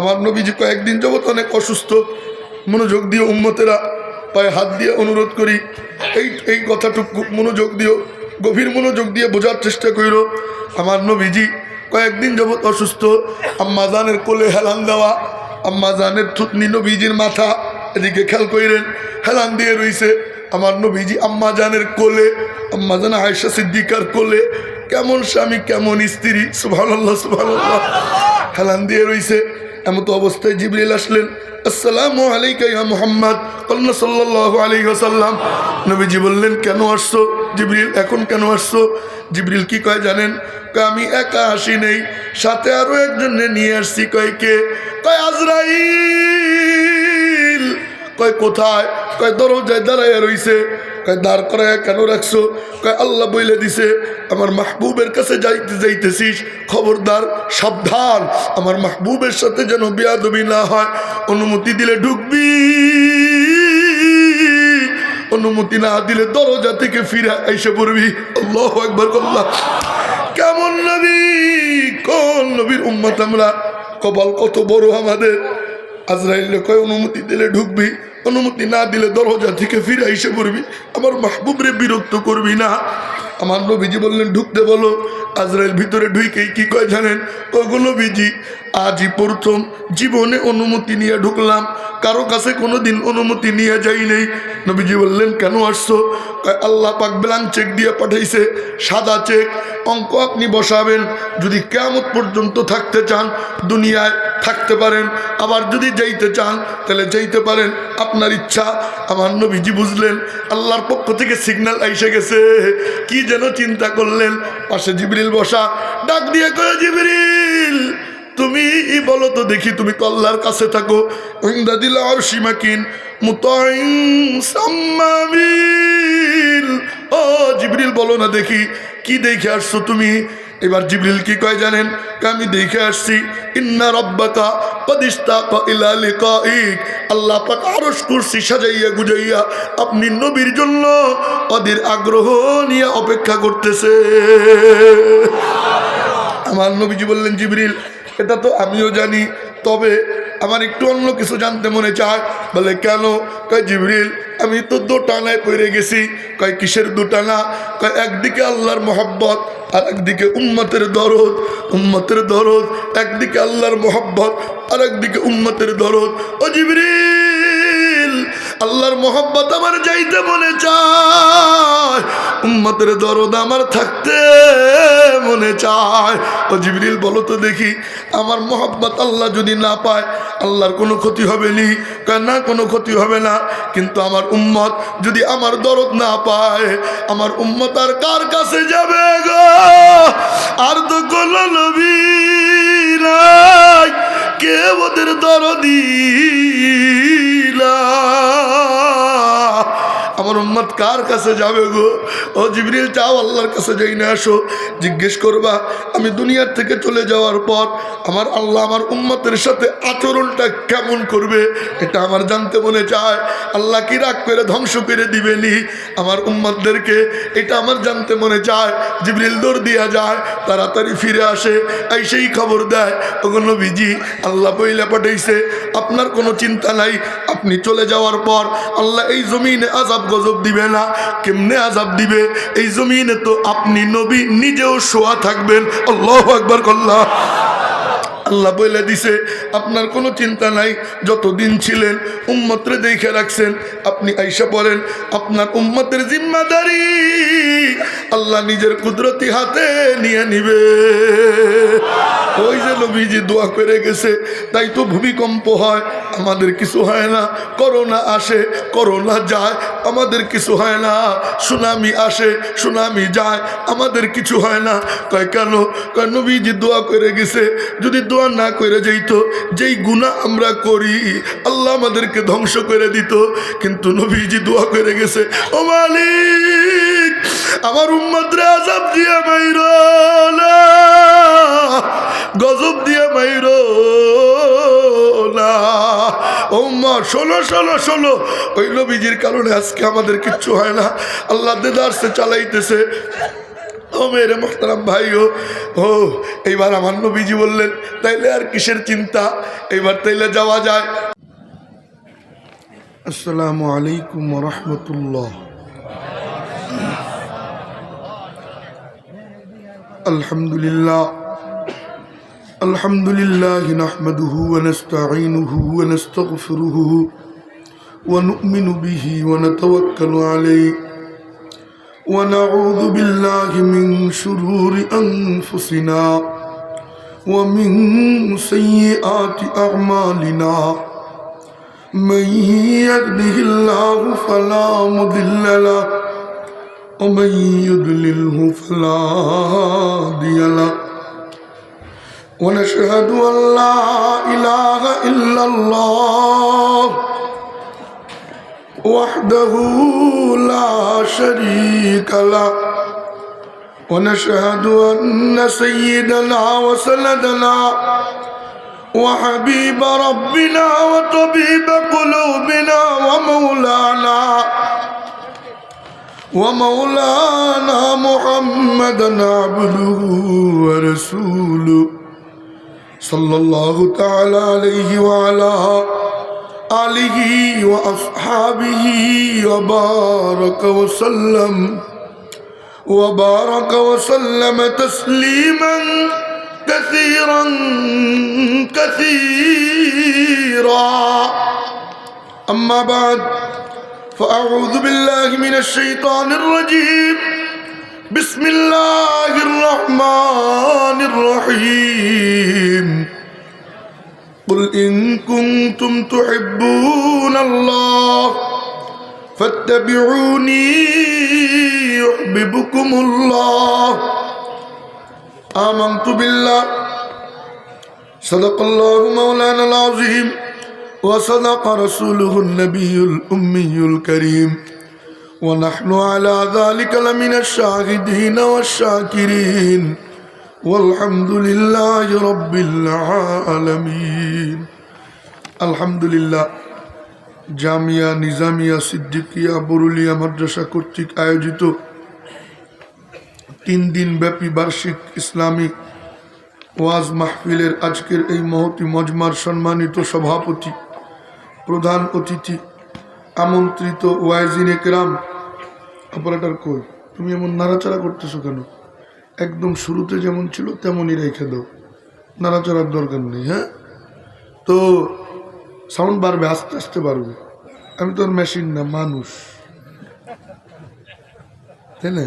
আমার নবীজি কয়েকদিন যাবত অনেক অসুস্থ। মনোযোগ দিয়ে উম্মতেরা পায়ে হাত দিয়ে অনুরোধ করি, এই কথাটুকু মনোযোগ দিও, গভীর মনোযোগ দিয়ে বোঝার চেষ্টা করো। আমার নবীজি কয়েকদিন যাবত অসুস্থ। আম্মা জানের কোলে হেলান দেওয়া, আম্মা জানের থুতনি নবীজির মাথা, এদিকে খেয়াল করেন, হেলান দিয়ে রইছে আমার নবীজি আম্মা জানের কোলে, আম্মা জান আয়েশা সিদ্দিকার কোলে। কেমন স্বামী কেমন স্ত্রী, সুবহানাল্লাহ সুবহানাল্লাহ, হেলান দিয়ে রইছে। এমতো অবস্থায় জিবরিল আসলেন। আসসালামু আলাইকা ইয়া মুহাম্মদ সাল্লাল্লাহু আলাইহি ওয়াসাল্লাম। নবীজি বললেন, কেন আসছো জিবরিল, এখন কেন আসছো? জিবরিল কি কয় জানেন? কয় আমি একা আসি নেই, সাথে আরো একজনে নিয়ে আসছি। কয় কে? কয় আজরাইল। কয় কোথায়? কয় দরজায় দাঁড়ায় রইছে। কয় দাঁড় করায় কেন রাখছো? কয় আল্লাহ বইলে দিছে আমার মাহবুবের কাছে যাইতেছিস, খবরদার সাবধান, আমার মাহবুবের সাথে যেন বেয়াদবি না হয়। অনুমতি দিলে ঢুকবি, অনুমতি না দিলে দরজা থেকে ফিরে এসে পড়বি। আল্লাহু আকবার। আল্লাহ কেমন নবী, কোন নবীর উম্মত আমরা, কপাল কত বড় আমাদের। আজরাইল কয় অনুমতি দিলে ঢুকবি, অনুমতি না দিলে দরজা থেকে ফিরে এসে পড়বি, আমার মাহবুবরে বিরক্ত করবি না। আমার নবীজি বললেন ঢুকতে বলো। আজরাইল ভিতরে ঢুকেই কি কয় জানেন? ওগো নবীজি, আজই প্রথম জীবনে অনুমতি নিয়ে ঢুকলাম, কারো কাছে কোনোদিন অনুমতি নিয়ে যাই নেই। নবীজি বললেন কেন আসছো? আল্লাহ পাক ব্ল্যাঙ্ক চেক দিয়ে পাঠাইছে, সাদা চেক, অঙ্ক আপনি বসাবেন। যদি কিয়ামত পর্যন্ত থাকতে চান দুনিয়ায় থাকতে পারেন, আবার যদি যাইতে চান তাহলে যাইতে পারেন, আপনার ইচ্ছা। আমার নবীজি বুঝলেন আল্লাহর পক্ষ থেকে সিগন্যাল এসে গেছে। কি যেন চিন্তা করলেন, পাশে জিবরিল বসা, ডাক দিয়ে কয় জিবরিল তুমি বলো তো দেখি, তুমি তো আল্লাহর কাছে থাকো, ইনদাদিল আরশি মাকিন মুতাইন সাম্মামিন। ও জিবরিল বলো না দেখি কি দেখে আসছো তুমি? এবার জিবরিল কি কয় জানেন? আমি দেখে আসছি ইন্না রাব্বাকা ক্বাদ ইশতাকা ইলা লিকাইক, আল্লাহ পাক আরশ কুরসি সাজাইয়া গুজাইয়া আপনি নবীর জন্য ওদের আগ্রহ নিয়ে অপেক্ষা করতেছে। আমার নবীজি বললেন জিবরিল এটা তো আমিও জানি, তবে আমার একটু অন্য কিছু জানতে মনে চায়। বলে কেন? কয় জিবরিল আমি তো দোটানায় পড়ে গেছি। কয় কিসের দোটানা? কয় একদিকে আল্লাহর মহব্বত আর একদিকে উম্মতের দরদ। উম্মতের দরদ, একদিকে আল্লাহর মহব্বত আর একদিকে উম্মতের দরদ। ও জিবরিল আল্লাহর মহব্বত আমার যাইতে মনে চায়, উম্মতের দরদ আমার থাকতে মনে চায়। ও জিবরিল বলো তো দেখি, আমার মহব্বত আল্লাহ যদি না পায় আল্লাহর কোনো ক্ষতি হবে নি? না কোনো ক্ষতি হবে না, কিন্তু আমার উম্মত যদি আমার দরদ না পায়, আমার উম্মত আর কার কাছে যাবে গো? আর তো কোনো নবী নাই, কে ওদের দরদি না, আমার উম্মত কার কাছে যাবে গো? ও জিবরিল যাও আল্লাহর কাছে যাই না আসো, জিজ্ঞেস করবা আমি দুনিয়ার থেকে চলে যাওয়ার পর আমার আল্লাহ আমার উম্মতের সাথে আচরণটা কেমন করবে, এটা আমার জানতে মনে চায়। আল্লাহ কি রাগ করে ধ্বংস করে দিবেনি আমার উম্মতদেরকে, এটা আমার জানতে মনে চায়। জিবরিল দৌড় দিয়া যায়, তাড়াতাড়ি ফিরে আসে, এই সেই খবর দেয় ওগো নবীজি আল্লাহ বইলা পাঠাইছে, আপনার কোনো চিন্তা নাই, আপনি চলে যাওয়ার পর আল্লাহ এই জমিনে আযাব গজব দিবে না। কেমনে আযাব দিবে? এই জমিনে তো আপনি নবী নিজেও শোয়া থাকবেন। আল্লাহু আকবার। আল্লাহ আল্লাহ বলে দিছে আপনার কোনো চিন্তা নাই, যতদিন ছিলেন উম্মতরে দেখে রাখছেন, আপনি আইসা বলেন আপনার উম্মতের জিম্মাদারি আল্লাহ নিজের কুদরতি হাতে নিয়ে নিবে। ওই যে নবীজি দোয়া করে গেছে, তাই তো ভূমিকম্প হয় আমাদের কিছু হয় না, করোনা আসে করোনা যায় আমাদের কিছু হয় না, সুনামি আসে সুনামি যায় আমাদের কিছু হয় না। কয় কেন? কয় নবীজি দোয়া করে গেছে, যদি দোয়া না করে যেত, যেই গুনাহ আমরা করি আল্লাহ আমাদেরকে ধ্বংস করে দিত, কিন্তু নবীজি দোয়া করে গেছে ও মালিক আমার উম্মতরে আযাব দিয়ে মাইরো না, গজব দিয়ে মাইরো না। ও মা শোনো শোনো শোনো, ওই নবীজির কারণে আজকে আমাদের কিচ্ছু হয় না। আল্লাহ দেদারসে চালাইতেছে, ও মেরে মোহতারাম ভাইও, ও এইবার আমার নবীজি বললেন তাইলে আর কিসের চিন্তা, এইবার তাইলে যাওয়া যায়। আসসালামু আলাইকুম ওয়া রাহমাতুল্লাহ। আলহামদুলিল্লাহ আলহামদুলিল্লাহ নাহমাদুহু ওয়া নাস্তাঈনুহু ওয়া নাস্তাগফিরুহু ওয়া নু'মিনু বিহি ওয়া নাতাওয়াক্কালু আলাইহি ওয়া নাউযু বিল্লাহি মিন শুরুরি আনফুসিনা ওয়া মিন সাইয়্যাতি আ'মালিনা। من يهده الله فلا مضل له ومن يضلله فلا هادي له ونشهد أن لا إله إلا الله وحده لا شريك له ونشهد أن سيدنا وسندنا وحبيب ربنا وطبيب قلوبنا ومولانا محمدا عبده ورسوله صلى الله تعالى عليه وعلى آله وأصحابه وبارك وسلم تسليما كثيرا أما بعد فأعوذ بالله من الشيطان الرجيم بسم الله الرحمن الرحيم قل إن كنتم تحبون الله فاتبعوني يحببكم الله آمنت بالله صدق الله مولانا العظيم وصدق رسوله النبي الأمي الكريم ونحن على ذلك لمن الشاهدين والشاكرين والحمد لله رب العالمين। الحمد لله জামিয়া নিজামিয়া সিদ্দিকিয়া বরুলিয়া মাদ্রাসা কর্তৃক আয়োজিত 3 দিন ব্যাপী বার্ষিক ইসলামী ওয়াজ মাহফিলের আজকের এই মহতি মজমার সম্মানিত সভাপতি, প্রধান অতিথি, আমন্ত্রিত ওয়াইজিনে কেরাম। অপারেটর কই, তুমি এমন নাড়াচাড়া করতেছো কেন? একদম শুরুতে যেমন ছিল তেমনই রেখে দাও, নাড়াচাড়ার দরকার নেই। হ্যাঁ, তো সাউন্ড বাড়বে, আস্তে আস্তে বাড়বে। আমি তো মেশিন না, মানুষ, তাই না?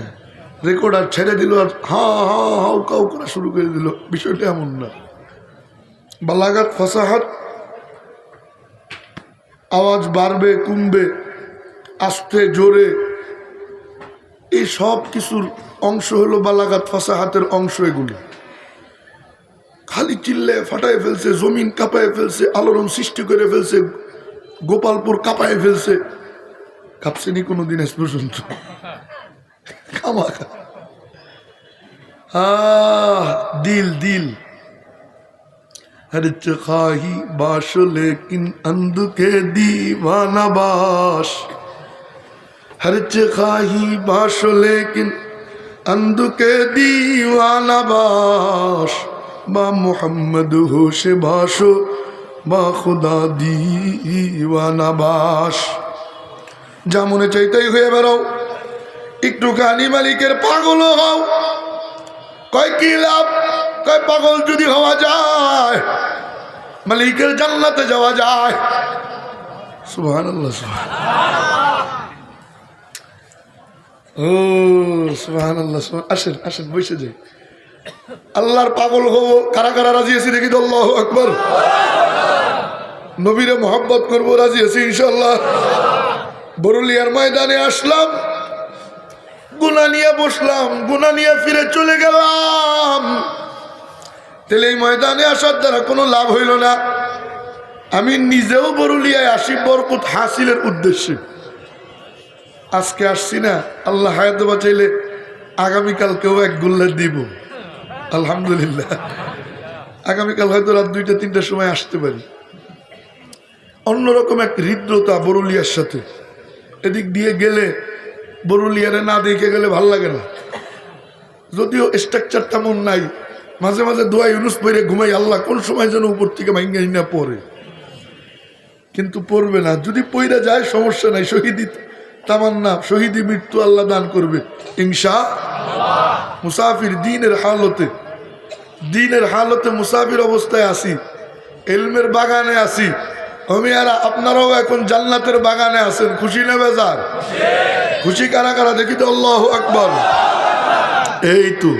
রেকর্ডার ছেড়ে দিল আর হাউ কাউ করা শুরু করে দিল, বিষয়টা এমন না। বালাগাত ফাসাহাত, আওয়াজ বাড়বে কমবে, আস্তে জোরে, এই সব কিছুর অংশ হলো বালাগাত ফাসাহাতের অংশ। এগুলি খালি চিল্লে ফাটায় ফেলছে, জমিন কাঁপায় ফেলছে, আলোড়ন সৃষ্টি করে ফেলছে, গোপালপুর কাঁপায় ফেলছে। কাঁপছেনি কোনোদিন আজ পর্যন্ত? খামাখা দিল দিল हर खाही बाश लेकिन अंध के दीवाना बाश, हर खाही बाश लेकिन अंध के दीवाना बाश, बा मोहम्मद होश बाशो बा खुदा दीवाना बाश। যা মনে চাইতেই হয়ে বেড়াও, একটুখানি মালিকের পাগল হও। কয় কি লাভ? কয় পাগল যদি হওয়া যায় মালিকের জান্নাতে যাওয়া যায়। সুবহানাল্লাহ, ও সুবহানাল্লাহ। আসেন আসেন, বসে যাই। আল্লাহর পাগল হবো, কারা কারা রাজি আছি দেখি তো? আল্লাহু আকবার। নবীরে মোহাব্বত করবো, রাজি আছি ইনশাল্লাহ। বরুলিয়ার ময়দানে আসলাম, গুনাহ নিয়ে বসলাম, গুনাহ নিয়ে ফিরে চলে গেলাম। তাহলে এই ময়দানে আসার দ্বারা কোনো লাভ হইল না। আমি নিজেও বরুলিয়ায় আসি বরকত হাসিলের উদ্দেশ্যে। আজকে আসছি না, আল্লাহ হায়াত বাঁচাইলে আগামীকালকেও এক গুল্লা দিব আলহামদুলিল্লাহ। আগামীকাল হয়তো রাত 2টা-3টার সময় আসতে পারি। অন্যরকম এক হৃদ্রতা বরুলিয়ার সাথে। এদিক দিয়ে গেলে বরুলিয়ারে না দেখে গেলে ভাল লাগে না। যদিও স্ট্রাকচার তেমন নাই, মাঝে মাঝে দোয়া ইউনুস পড়ে ঘুমাই, আল্লাহ কোন সময় যেন উপর থেকে ভাঙ্গা না পড়ে, কিন্তু পড়বে না। যদি পইরা যায় সমস্যা নাই, শহীদি তামান্না, শহীদি মৃত্যু আল্লাহ দান করবে ইনশাআল্লাহ। মুসাফির দিনের হালতে মুসাফির অবস্থায় আসি, ইলমের বাগানে আসি। আমি আর আপনারাও এখন জান্নাতের বাগানে আছেন, খুশি না বেজার? খুশি কারা কারা দেখি তো, আল্লাহু আকবার। এই তো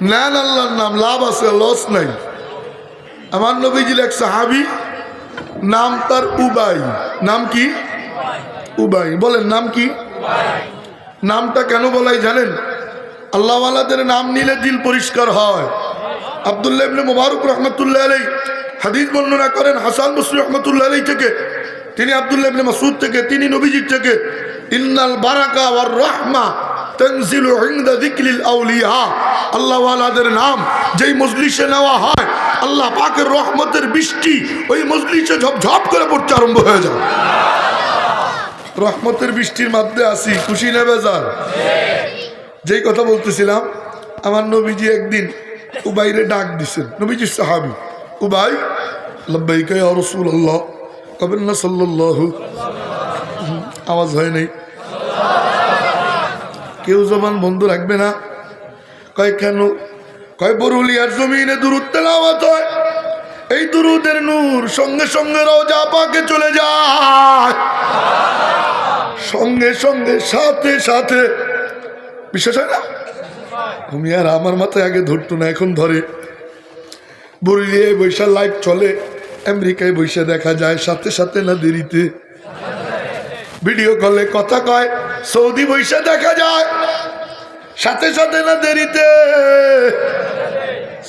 নেন আল্লাহর নাম, লাভ আছে, লস নাই। আমার নবীজির এক সাহাবী, নাম তার উবাই। নাম কি? উবাই। বলেন নাম কি? নামটা কেন বলাই জানেন? আল্লাহওয়ালাদের নাম নিলে দিল পরিষ্কার হয়। আব্দুল্লাহ ইবনে মুবারক রাহমাতুল্লাহ আলাইহি হাদিস বর্ণনা করেন হাসান বসরি রাহমাতুল্লাহ আলাইহি থেকে, তিনি আব্দুল্লাহ ইবনে মাসউদ থেকে, তিনি নবীজির থেকে, ইন্নাল বারাকা ওয়ার রাহমা তানজিলু ইনদা যিকরিল আউলিয়া। আল্লাহওয়ালাদের নাম যেই মজলিসে নেওয়া হয়, আল্লাহ পাকের রহমতের বৃষ্টি ওই মজলিসে ঝপঝপ করে পড়তে আরম্ভ হয়ে যায়। রহমতের বৃষ্টির মধ্যে আসি, খুশি না বেজার? যেই কথা বলতেছিলাম, আমার নবীজি একদিন উবাইরে ডাক দিছেন, নবীজির সাহাবী উবাই, লাব্বাইকা ইয়া রাসূলুল্লাহ, কবেন না সাল্লাল্লাহু, আওয়াজ হয় নাই, কেউ জবান বন্ধ রাখবে না। কয় কেন? কয় বরুলিয়ার জমিনে দুরূদ তেলাওয়াত হয়, এই দুরূদের নূর সঙ্গে সঙ্গে রওজা পাকে চলে যায়, সঙ্গে সঙ্গে সাথে সাথে। বিশ্বাস হয় না? তুমি আর আমার মাথায় আগে ধরতো না, এখন ধরে। বরুলিয়ায় বৈশা লাইভ চলে, আমেরিকায় বৈশা দেখা যায়, সাথে সাথে না দেরিতে। ভিডিও কলে কথা কয়, সৌদি বৈশা দেখা যায়, সাথে সাথে না দেরিতে।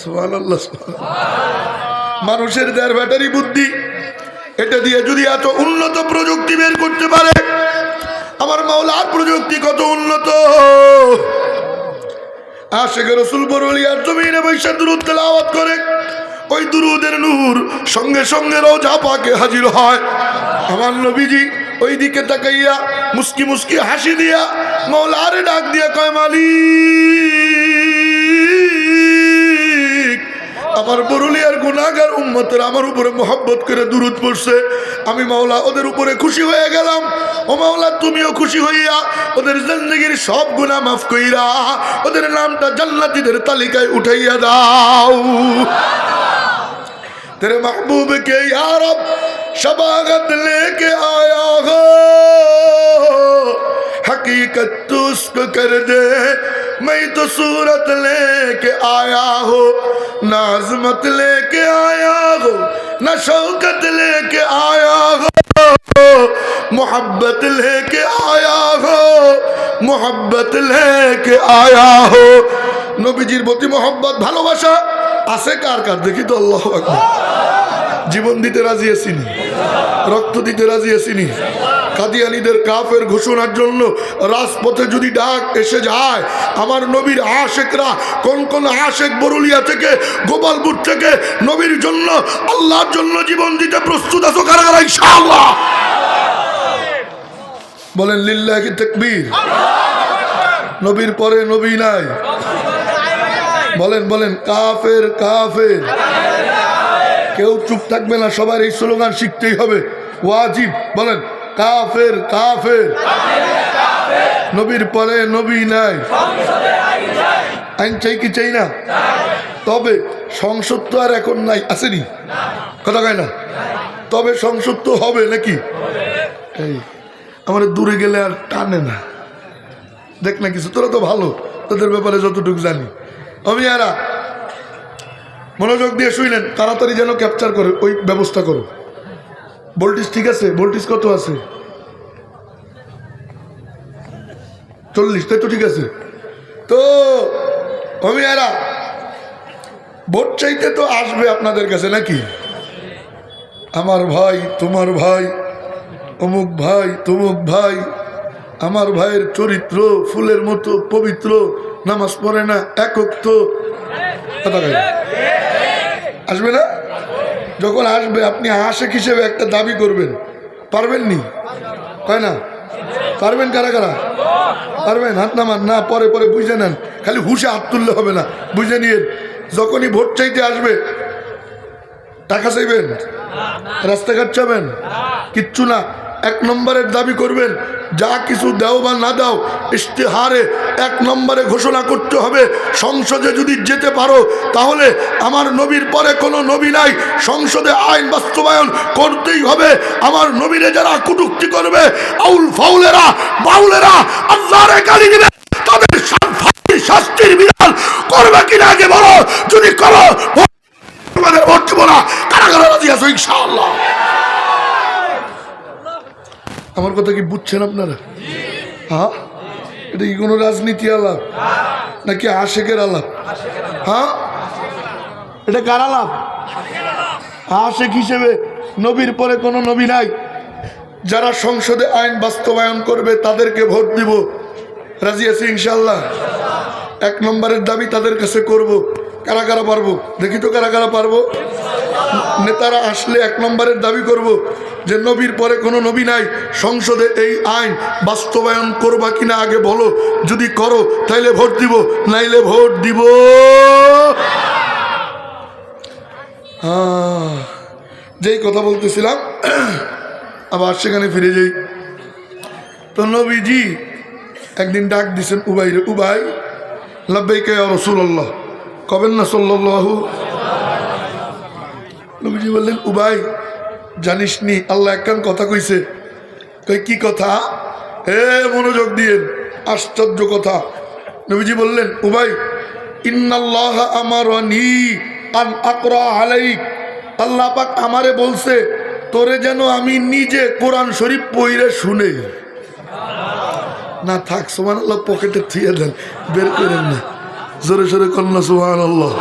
সুবহানাল্লাহ। মানুষের দেড় ব্যাটারি বুদ্ধি, এটা দিয়ে যদি এত উন্নত প্রযুক্তি বের করতে পারে, আমার মাওলার প্রযুক্তি কত উন্নত। আশিকে রাসূল বরুলিয়ার জমিনে বৈশা দুরূদ তেলাওয়াত করে, ওই দুরূদের নূর সঙ্গে সঙ্গে রওজা পাকে হাজির হয়। আমার নবীজি ওই দিকে তাকাইয়া মুস্কি মুস্কি হাসি দিয়া মাওলারে ডাক দিয়া কয়, মালিক, আমার বরুলিয়ার গুনাহগার উম্মতের আমার উপরে মোহাব্বত করে দুরূদ পড়ছে, আমি মাওলা ওদের উপরে খুশি হয়ে গেলাম। ও মাওলা, তুমিও খুশি হইয়া ওদের জিন্দেগীর সব গুনাহ মাফ কইরা ওদের নামটা জান্নাতীদের তালিকায় উঠাইয়া দাও। तेरे महबूब के या रब शबागत लेके आया हो, हकीकत तो उसको कर दे, मैं तो सूरत लेके आया हो, ना अज़मत लेके आया हो, ना शौकत लेके आया हो, मोहब्बत लेके आया हो, मोहब्बत लेके आया हो। নবীজির প্রতি মোহব্বত ভালোবাসা আছে কার কার দেখি তো, আল্লাহু আকবার। জীবন দিতে রাজি আছিনি, রক্ত দিতে রাজি আছিনি। কাদিয়ানীদের কাফের ঘোষণার জন্য রাজপথে যদি ডাক এসে যায়, আমার নবীর আশেকরা, কোন কোন আশেক বরুলিয়া থেকে, গোপালপুর থেকে নবীর জন্য, আল্লাহর জন্য জীবন দিতে প্রস্তুত আছো কারা কারা ইনশাআল্লাহ? বলেন লিল্লাহি তাকবীর। নবীর পরে নবী নাই। বলেন বলেন কাফের কাফের। কেউ চুপ থাকবে না, সবার এই স্লোগান শিখতেই হবে, ওয়াজিব। বলেন কাফের কাফের, নবীর পরে নবী নাই। আইন চাই কি চাই না? তবে সংসদ তো আর এখন নাই, আসেনি, কথা কয় না। তবে সংসদ তো হবে নাকি? এই আমার দূরে গেলে আর টানে না, দেখ না কিছু, তোরা তো ভালো, তোদের ব্যাপারে যতটুকু জানি। আমি এরা মনোযোগ দিয়ে শুইলেন, তাড়াতাড়ি যেন ক্যাপচার করে ওই ব্যবস্থা করো। ভোল্টেজ ঠিক আছে? ভোল্টেজ কত আছে? 40, তাই তো ঠিক আছে। তো আমি এরা ভোট চাইতে তো আসবে আপনাদের কাছে নাকি? আমার ভাই, তোমার ভাই, অমুক ভাই, তমুক ভাই, আমার ভাইয়ের চরিত্র ফুলের মতো পবিত্র, নামাজ পড়ে না, একক তো, কথা কয় আসবে না? যখন আসবে আপনি আশেক হিসেবে একটা দাবি করবেন, পারবেন নি? কয় না? পারবেন কারা কারা? পারবেন? হাত নামান না, পরে পরে বুঝে নেন, খালি হুশে হাত তুললে হবে না, বুঝে নিয়ে যখনই ভোট চাইতে আসবে টাকা চাইবেন, রাস্তাঘাট চাবেন, কিচ্ছু না। 1 নম্বরের দাবি করবেন, যা কিছু দাও বা না দাও ইশতেহারে 1 নম্বরে ঘোষণা করতে হবে, সংসদে যদি যেতে পারো তাহলে আমার নবীর পরে কোনো নবী নাই, সংসদে আইন বাস্তবায়ন করতেই হবে। আমার নবীরে যারা কটূক্তি করবে, আউল ফাউলেরা বাউলেরা আল্লাহরে গালি দিবে, তাদের শাস্তির বিধান করবে কিনা আগে বলো। যদি করো তোমাদের ভোট দেবো না। কারা কারা রাজি আছো ইনশাআল্লাহ? আমার কথা কি বুঝছেন আপনারা? হ্যাঁ, এটা কি কোনো রাজনীতি আলাপ নাকি আশেকের আলাপ? হ্যাঁ, এটা কার আলাপ? আশেক হিসেবে নবীর পরে কোনো নবী নাই, যারা সংসদে আইন বাস্তবায়ন করবে তাদেরকে ভোট দিব। রাজি আছি ইনশাআল্লাহ? 1 নম্বরের দাবি তাদের কাছে করব। কারা কারা পারবো দেখি তো, কারা কারা পারবো? নেতারা আসলে 1 নম্বরের দাবি করব যে নবীর পরে কোনো নবী নাই, সংসদে এই আইন বাস্তবায়ন করবা কিনা আগে বলো। যদি করো তাইলে ভোট দিব, নাইলে ভোট দিব। যেই কথা বলতেছিলাম আবার সেখানে ফিরে যাই। তো নবীজি একদিন ডাক দিছেন উবাইরে, উবাই লাব্বাইকা ইয়া রাসূলুল্লাহ, কবেন না সাল্লাল্লাহু। নবীজি বললেন, উবাই জানিস নি আল্লাহ একখান কথা কইছে। কই কি কথা? হে মনোযোগ দিয়ে, আশ্চর্য কথা। নবীজি বললেন, উবাই ইন্নাল্লাহ আমারানি আন আকরা আলাইক, আল্লাহ পাক আমারে বলছে তোরে যেন আমি নিজে কোরআন শরীফ পড়ে শুনে। না থাক, সুবহানাল্লাহ পকেটে থুয়ে দেন, বের করেন না, জোরে সোরে কন্যা সুবহানাল্লাহ।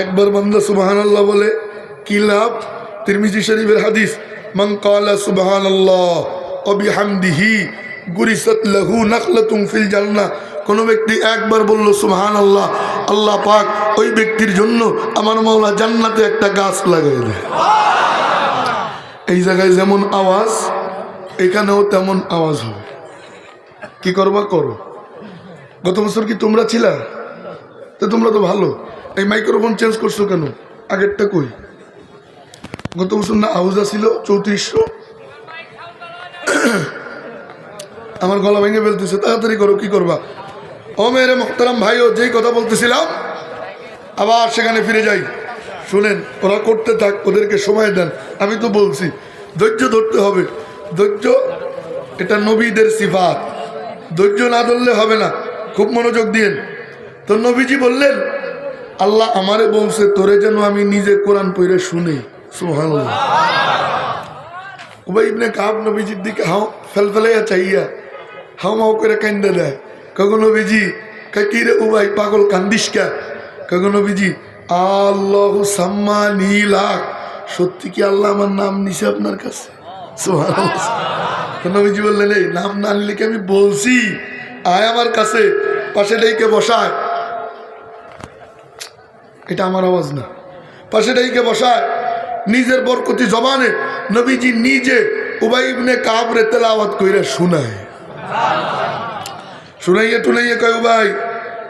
একবার বান্দা সুবহানাল্লাহ বলে কি লাভ? তিরমিজি শরীফের হাদিস, মান ক্বালা সুবহানাল্লাহ ওয়া বিহামদিহি গুরিসাত লাহু নাখলাতুন ফিল জান্নাহ। কোন ব্যক্তি একবার বলল সুবহানাল্লাহ, আল্লাহ পাক ওই ব্যক্তির জন্য আমার মাওলা জান্নাতে একটা গাছ লাগাই দেয়। এই জায়গায় যেমন আওয়াজ, এখানেও তেমন আওয়াজ হবে। কি করবা করো। গত বছর কি তোমরা ছিলা? তো তোমরা তো ভালো, এই মাইক্রোফোন চেঞ্জ করছো কেন? আগেরটা কই? গত বছর না আওয়াজ ছিল 3400। আমার গলা ভেঙে ফেলতেছে, তাড়াতাড়ি করো। কি করবা? ও মেরে মোহতারাম ভাইও, যেই কথা বলতেছিলাম আবার সেখানে ফিরে যাই। শুনেন, ওরা করতে থাক, ওদেরকে সময় দেন। আমি তো বলছি ধৈর্য ধরতে হবে। ধৈর্য এটা নবীদের সিফাত, ধৈর্য না ধরলে হবে না। খুব মনোযোগ দিয়েন। তো নবীজি বললেন, আল্লাহ আমারে বলছে তোরে যেন আমি নিজে কোরআন পড়ে শুনি। সুবহানাল্লাহ। উবাই ইবনে কাব নবীজির দিকে হাও ফেলফেলাইয়া চাইয়া হাও মাও করে কান্দা দেয়। কখন নবীজি কি রে উবাই পাগল কান্দিস কা? কখন নবীজি আল্লাহু সাম্মানি লাক, সত্যি কি আল্লাহ আমার নাম নিছে আপনার কাছে? সুবহানাল্লাহ। তো নবীজি বললেন, এই নাম না নিলে কি আমি বলছি? আয় আমার কাছে, পাশে ডেকে বসায়। এটা আমার আওয়াজ না, পাশে ডেকে বসায়। নিজের বরকতি জবানে নবীজি নিজে উবাই ইবনে কাবরে তেলাওয়াত কইরা শুনায়। শুনাইয়া টুনাইয়া কয়, উবাই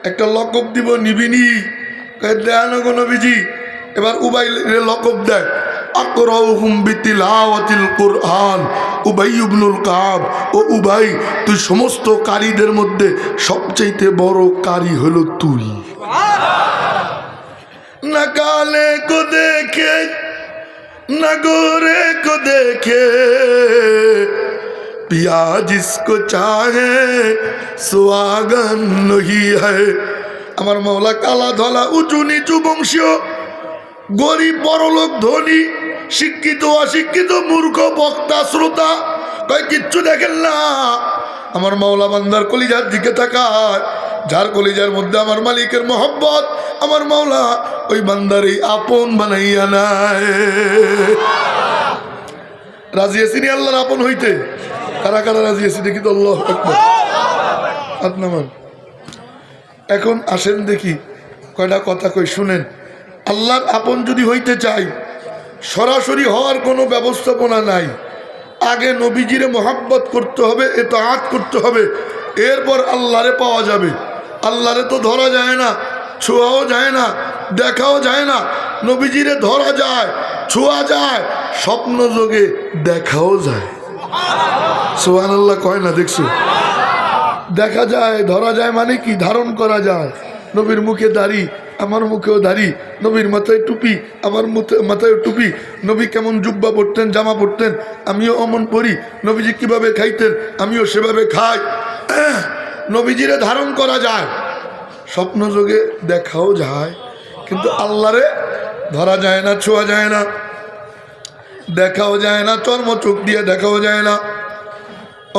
একটা লকব দিব, নিবিনি? কয় দেন গো নবীজি। এবার উবাই লকব দেয়, আকরাউহুম বিতিলাওয়াতিল কুরআন উবাই ইবনুল কাব। ও উবাই, তুই সমস্ত কারীদের মধ্যে সবচেয়ে বড় কারী হলো তুই। না কালে কো দেখে না গোরে কো দেখে পিয়া জিসকো চাহে সুয়াগন নহি হ্যায়। আমার মাওলা কালা ধলা উঁচু নিচু বংশীয়, গরিব বড়লোক ধনী, শিক্ষিত অশিক্ষিত, মূর্খ বক্তা শ্রোতা, কয় কিচ্ছু দেখেন না। আমার মাওলা বান্দার কলিজার দিকে তাকায়, যার কলিজার মধ্যে আমার মালিকের মহব্বত, আমার মাওলা ওই বান্দারই আপন বানাইয়া নাই। রাজি আছিনি আল্লাহর আপন হইতে? কারা কারা রাজি আছি দেখি তো? আল্লাহু আকবার। আদনামান। এখন আসেন দেখি কয়টা কথা কই, শুনেন। আল্লাহর আপন যদি হইতে চাই, সরাসরি হওয়ার কোনো ব্যবস্থাপনা নাই। আগে নবীজিরে মোহাব্বত করতে হবে, ইতাআত করতে হবে, এরপর আল্লাহরে পাওয়া যাবে। আল্লাহরে তো ধরা যায় না, ছোঁয়াও যায় না, দেখাও যায় না। নবীজিরে ধরা যায়, ছোঁয়া যায়, স্বপ্ন যোগে দেখাও যায়। সুবহানাল্লাহ কয় না? দেখছো, দেখা যায়, ধরা যায় মানে কি? ধারণ করা যায়। নবীর মুখে দাড়ি, আমার মুখেও দাড়ি। নবীর মাথায় টুপি, আমার মাথায় টুপি। নবী কেমন জুব্বা পরতেন, জামা পরতেন, আমিও অমন পরি। নবীজি কিভাবে খাইতেন, আমিও সেভাবে খাই। নবীজিরে ধারণ করা যায়, স্বপ্ন যোগে দেখাও যায়, কিন্তু আল্লাহরে ধরা যায় না, ছোঁয়া যায় না, দেখাও যায় না, চর্ম চোখ দিয়ে দেখাও যায় না।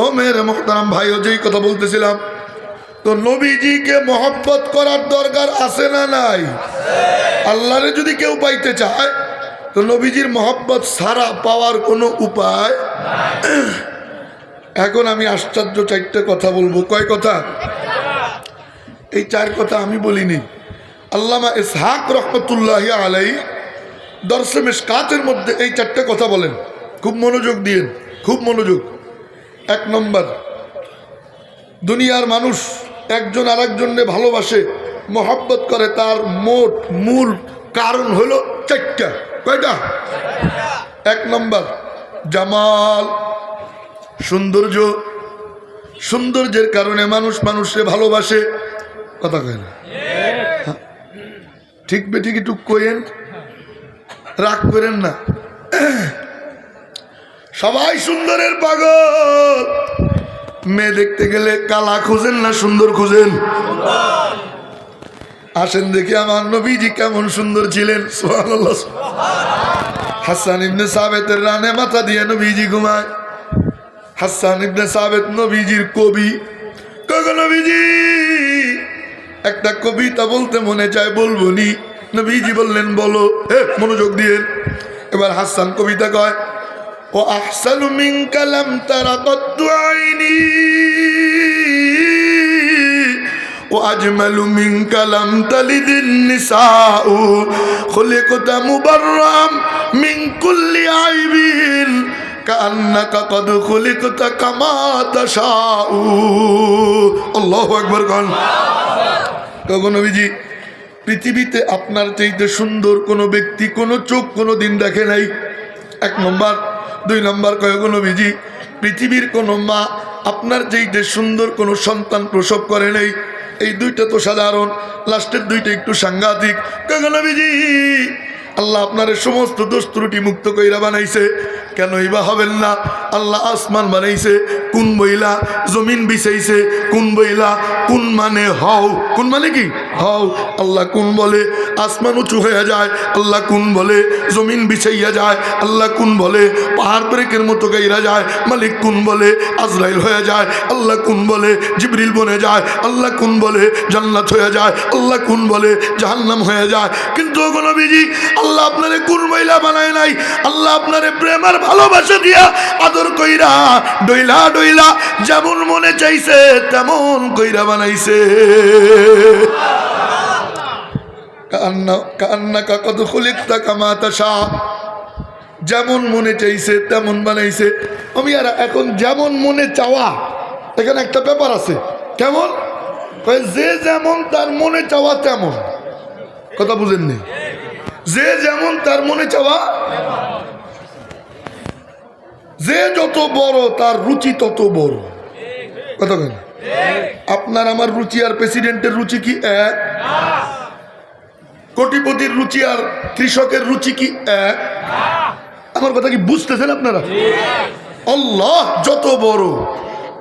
ও মেরে মোহতারাম ভাই, ও যেই কথা বলতেছিলাম, তো নবীজিকে মহব্বত করার দরকার আছে না নাই? আল্লাহরে যদি কেউ পাইতে চায় তো নবীজির মহব্বত ছাড়া পাওয়ার কোনো উপায়। এখন আমি আশ্চর্য চারটে কথা বলবো। কয় কথা? এই চার কথা আমি বলিনি, আল্লামা ইসহাক রহমতুল্লাহি আলাইহি দরসে মিশকাতের মধ্যে এই চারটে কথা বলেন। খুব মনোযোগ দিয়েন, খুব মনোযোগ। এক নম্বর, দুনিয়ার মানুষ একজন আরেকজনকে ভালোবাসে, মহব্বত করে, তার মূল কারণ হলো চারটা। কয়টা? এক নম্বর জামাল, সৌন্দর্য। সৌন্দর্যের কারণে মানুষ মানুষকে ভালোবাসে। কথা কয় না? ঠিক বেঠিক একটু কইেন, রাগ করেন না। সবাই সুন্দরের পাগল। মেয়ে দেখতে গেলে কালা খুঁজেন না সুন্দর খুঁজেন? আসেন দেখি আমার নবীজি কেমন সুন্দর ছিলেন। সুবহানাল্লাহ। হাসান ইবনে সাবেতের রানে মাথা দিয়ে নবীজি ঘুমায়। হাসান ইবনে সাবেত নবীজির কবি। কখন নবীজি একটা কবিতা বলতে মনে চায়, বলবো নি? নবীজি বললেন বলো। মনোযোগ দিয়ে এবার হাসান কবিতা কয়, ও আহসানু মিনকা লাম তারা কদ্দু আইনি ও আজমালু মিনকা লাম তালিদিন নিসাউ খুলিকতা মুবাররাম মিন কুল্লি আইবিন কান্নাকা কদ খুলিকতা কামা তাশাউ। আল্লাহু আকবার। কখন নবীজি পৃথিবীতে আপনার চাইতে সুন্দর কোনো ব্যক্তি, কোনো চোখ কোনো দিন দেখে নাই। এক নম্বর। দুই নম্বর কয় গো নবীজি, পৃথিবীর কোনো মা আপনার চাইতে সুন্দর কোনো সন্তান প্রসব করে নাই। এই দুইটা তো সাধারণ, লাস্টের দুইটা একটু সাংঘাতিক। কয় গো নবীজি, আল্লাহ আপনার সমস্ত দোষ ত্রুটি মুক্ত কইরা বানাইছে, কেনই বা হবেন না? আল্লাহ আসমান বানাইছে, কোন বইলা জমিন বিছাইছে, কোন বইলা কোন মানে হও, কোন মানে কি হও। আল্লাহ কোন বলে আসমান উঁচু হয়ে যায়, আল্লাহ কোন বলে জমিন বিছাইয়া যায়, আল্লাহ কোন বলে পাহাড় ব্রেকের মতো গাইরা যায়, মালিক কোন বলে আজরাইল হয়ে যায়, আল্লাহ কোন বলে জিবরিল বনে যায়, আল্লাহ কোন বলে জান্নাত হয়ে যায়, আল্লাহ কোন বলে জাহান্নাম হয়ে যায়। কিন্তু ওগো নবীজি, আল্লাহ আপনারে কোন বইলা বানায় নাই, আল্লাহ আপনারে প্রেম আর ভালোবাসা দিয়া আদর কইরা ডইলা ডইলা যেমন মনে চাইছে তেমন কইরা বানাইছে। কান্নাকা কদ খুলিকতা কামা তাশা, যেমন মনে চাইছে তেমন বানাইছে। আমি আর এখন যেমন মনে চাওয়া, এখানে একটা ব্যাপার আছে। কেমন? যে যেমন তার মনে চাওয়া তেমন। কথা বুঝেননি? যে যেমন তার মনে চাওয়া, যে যত বড় তার রুচি তত বড়। কথা কেন? আপনার আমার রুচি আর প্রেসিডেন্টের রুচি কি এক? কোটিপতির রুচি আর কৃষকের রুচি কি এক? আমার কথা কি বুঝতেছেন আপনারা? আল্লাহ যত বড়,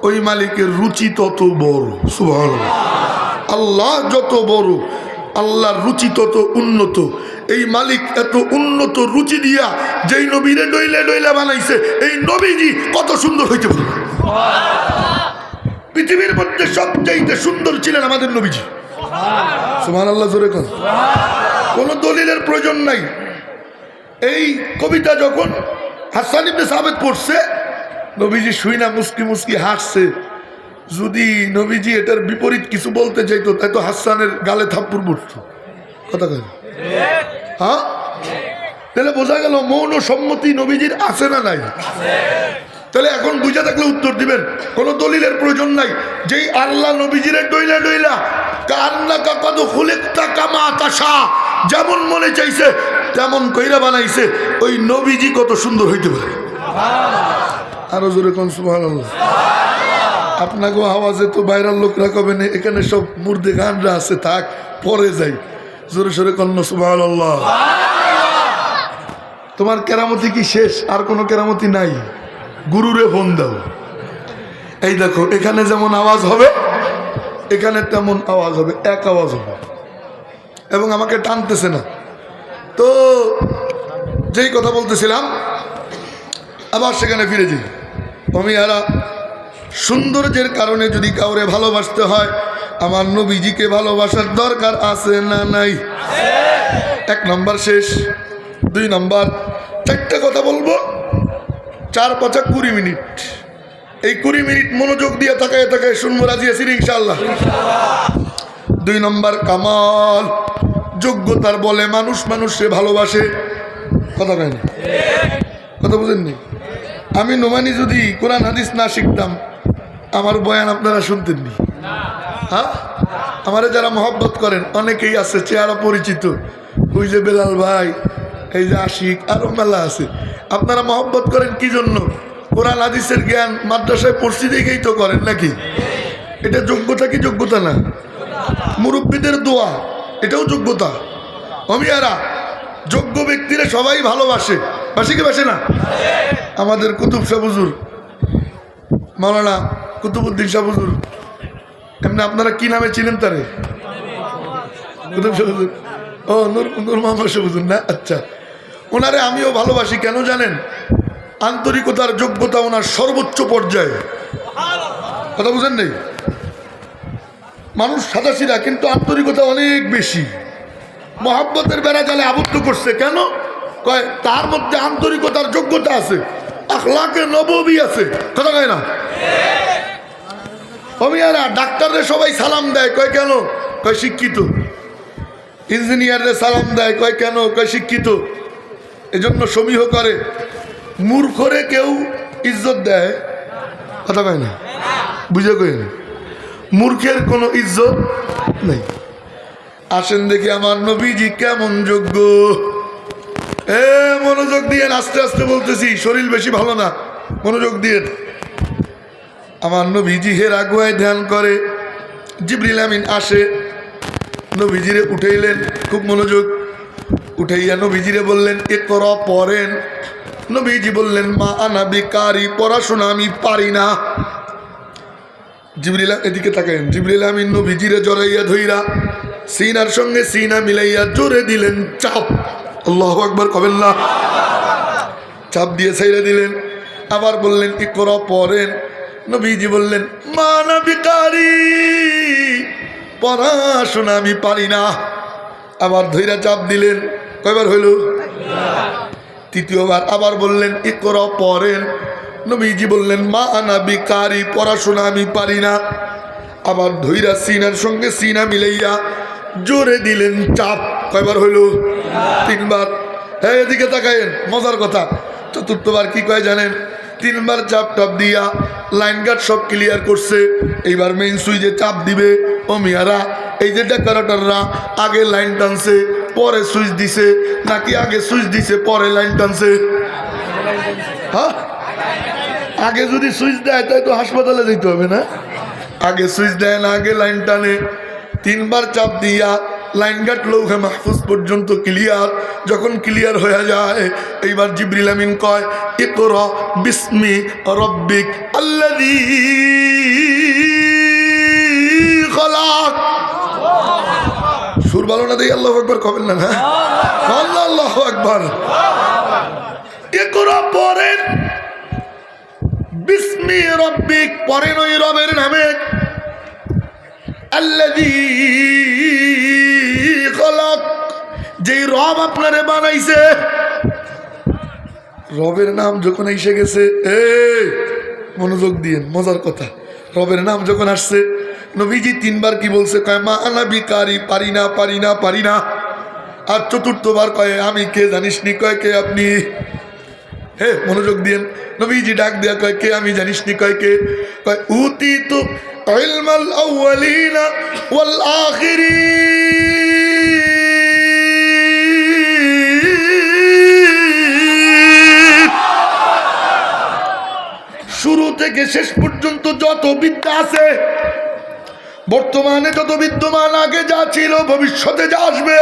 ওই মালিকের রুচি তত বড়। সুবহানাল্লাহ। আল্লাহ যত বড়, আল্লাহর রুচি তত উন্নত। এই মালিক এত উন্নত রুচি দিয়া যেই নবীরে ডইলে ডইলে বানাইছে, এই নবীজি কত সুন্দর হইতে পারে। পৃথিবীর মধ্যে সবচাইতে সুন্দর ছিলেন আমাদের নবীজি। সুবহানাল্লাহ। জোরে কথা। কোনো দলিলের প্রয়োজন নাই। এই কবিতা যখন হাসান ইবনে সাবেত পড়ছে, নবীজি শুইনা মুস্কি মুস্কি হাসছে। যদি নবীজি এটার বিপরীত কিছু বলতে চাইতো, তাই তো হাসানের গালে থাপ্পড় পড়তো। কথা কয়? হ্যাঁ, তাহলে বোঝা গেল মৌন সম্মতি নবীজির আছে না নাই? তাহলে এখন বুঝে থাকলে উত্তর দিবেন, কোনো দলিলের প্রয়োজন নাই। যেই আল্লাহ নবীজিরে ডইলা ডইলা কান্না কাকাদু খুলিকতা কামা তাশা, যেমন মনে চাইছে তেমন কইরা বানাইছে, ওই নবীজি কত সুন্দর হইতে পারে। আরো জোরে কোন সুবহানাল্লাহ। আপনাকে আওয়াজে তো বাইরের লোকরা কবে না, এখানে সব মুর্দে গানরা আছে, থাক পরে যাই। জোরে সোরে কন্ন সুবহানাল্লাহ। তোমার কেরামতি কি শেষ? আর কোনো কেরামতি নাই? গুরুরে ফোন দাও। এই দেখো, এখানে যেমন আওয়াজ হবে এখানে তেমন আওয়াজ হবে, এক আওয়াজ হবে, এবং আমাকে টানতেছে না। তো যেই কথা বলতেছিলাম, আবার সেখানে ফিরে যাই। আমি আরা সৌন্দর্যের কারণে যদি কাউরে ভালোবাসতে হয়, আমার নবীজিকে ভালোবাসার দরকার আছে না নাই? এক নম্বর শেষ। 2 নম্বর, 4টা কথা বলবো, 4-5 20 মিনিট। এই 20 মিনিট মনোযোগ দিয়ে তাকায় তাকায় শুনবো, রাজি আছি ইনশাআল্লাহ? 2 নম্বর কামাল, যোগ্যতার বলে মানুষ মানুষে ভালোবাসে। কথা কয় না? কথা বুঝেননি? আমি নোমানি যদি কোরআন হাদিস না শিখতাম, আমার বয়ান আপনারা শুনতেন নি। হ্যাঁ, আমারে যারা মহব্বত করেন অনেকেই আছে, চেহারা পরিচিত, ওই যে বেলাল ভাই, এই যে আশিক, আরো মেলা আছে। আপনারা মহব্বত করেন কি জন্য? কোরআন হাদিসের জ্ঞান মাদ্রাসায় পড়ছি দেখেই তো করেন নাকি? এটা যোগ্যতা কি যোগ্যতা না? মুরব্বীদের দোয়া, এটাও যোগ্যতা। অমিয়ারা যোগ্য ব্যক্তিরা সবাই ভালোবাসে, বাসে কি বাসে না? আমাদের কুতুব শাহ হুজুর, মাওলানা কুতুবউদ্দিন শাহ হুজুর, এমনি আপনারা কি নামে চিনেন তারে? কুতুব শাহ হুজুর, ও নূর মোহাম্মদ শাহ হুজুর না? আচ্ছা, ওনারে আমিও ভালোবাসি। কেন জানেন? আন্তরিকতার যোগ্যতা ওনার সর্বোচ্চ পর্যায়ে। কথা বুঝেন নেই? মানুষ সাদাসিরা, কিন্তু আন্তরিকতা অনেক বেশি। মহাব্বতের বেড়া জালে আবদ্ধ করছে। কেন? কয় তার মধ্যে আন্তরিকতার যোগ্যতা আছে, আখলাকে নববী আছে। কথা কয় না? অমিয়ারা ডাক্তাররে সবাই সালাম দেয়, কয় কেন? কয় শিক্ষিত। ইঞ্জিনিয়াররে সালাম দেয়, কয় কেন? কয় শিক্ষিত। এজন্য সমীহ করে। মূর্খরে কেউ ইজ্জত দেয়? কথা কয় না? বুঝে কয় না? মূর্খের কোনো ইজ্জত নেই। আসেন দেখি আমার নবীজি কেমন যোগ্য। মনোযোগ দিয়ে, আস্তে আস্তে বলতেছি, শরীর বেশি ভালো না, মনোযোগ দিয়ে। আমার নবীজি হেরা গুহায় ধ্যান করে, জিবরিল আমিন আসে, নবীজিরে উঠাইলেন, খুব মনোযোগ। উঠাইয়া নবীজিরে বললেন ইকরা, পড়েন। নবীজি বললেন মা আনা বিকারি, পড়াশোনা আমি পারি না। জিবরিল, এদিকে তাকায়েন, জিবরিল আমিন নবীজিরে জড়াইয়া ধইরা সিনার সঙ্গে সিনা মিলাইয়া জোরে দিলেন চাপ। আল্লাহু আকবার কবেন না? চাপ দিয়ে ছাইড়া দিলেন। আবার বললেন ইকরা, পড়েন। নবীজি বললেন মা আনা বিকারি, পড়াশোনা আমি পারি না। আবার ধইরা চাপ দিলেন। কয়বার হইল? 3য়বার। আবার বললেন ইকরা, পড়েন। নবীজি বললেন মা আনা বিকারি, পড়াশোনা আমি পারি না। আবার ধইরা সিনার সঙ্গে সিনা মিলাইয়া জোরে দিলেন চাপ। কয়বার হইল? 3বার। হ্যাঁ, এদিকে তাকায়েন, মজার কথা। 4র্থবার কি কয় জানেন? 3বার চাপ টাপ দিয়া লাইন গার্ড সব ক্লিয়ার করছে। এইবার মেইন সুইচে চাপ দিবে। ও মিয়ারা, এই যে ডেকোরেটররা আগে লাইন টানছে পরে সুইচ দিছে, নাকি আগে সুইচ দিছে পরে লাইন টানছে? হ্যাঁ, আগে যদি সুইচ দেয় তাই তো হাসপাতালে যেতে হবে না? আগে সুইচ দেয় না, আগে লাইন টানে। 3বার চাপ দিয়া লাইন গার্ড লৌহে মাহফুজ পর্যন্ত ক্লিয়ার। যখন ক্লিয়ার হয়ে যায়, এইবার জিবরিল আমিন কয় ইকরা বিসমি রব্বিক আল্লাযী খালাক। সুর ভালো না দেই আল্লাহু আকবার কবেন না? হ্যাঁ, আল্লাহু আকবার। ইকরা পড়েন, বিসমি রব্বিক পড়েন ওই রবের নামে, আল্লাযী খালাক, যেই রব আপনারে বানাইছে। রবের নাম যখন এসে গেছে, মনোযোগ দিয়েন, মজার কথা। রবের নাম যখন আসছে, নবীজি 3বার কি বলছে? কয় মা আনা বিকারি, পারি না, পারি না, পারি না। আর 4র্থবার কয় আমি কে জানিস নি? কয় কে আপনি? হে মনোযোগ দিয়েন। নবীজি ডাক দিয়া কয় কে আমি জানিস নি? কয় কে? কয় উতিতু ইলমাল আউয়ালিনা ওয়াল আখিরিন। শুরু থেকে শেষ পর্যন্ত যত বিদ্যা আছে, বর্তমানে যত বিদ্যমান, আগে যা ছিল, ভবিষ্যতে যা আসবে,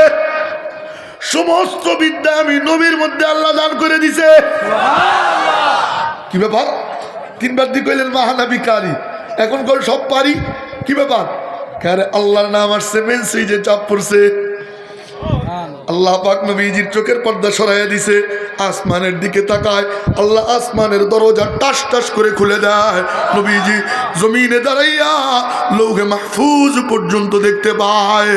সমস্ত বিদ্যা আমি নবীর মধ্যে আল্লাহ দান করে দিছে। কি ব্যাপার? তিনবার দিয়ে কইলেন মাহানবী কারি, এখন কল সব পারি। কি ব্যাপার? কারে আল্লাহর নাম আসছে, মেন সুইচে চাপ পড়ছে। আল্লাহ পাক নবীজির চোখের পর্দা সরাইয়া দিছে। আসমানের দিকে তাকায়, আল্লাহ আসমানের দরজা টাস টাস করে খুলে দেয়। নবীজি জমিনে দাঁড়াইয়া লৌহে মাহফুজ পর্যন্ত দেখতে পায়।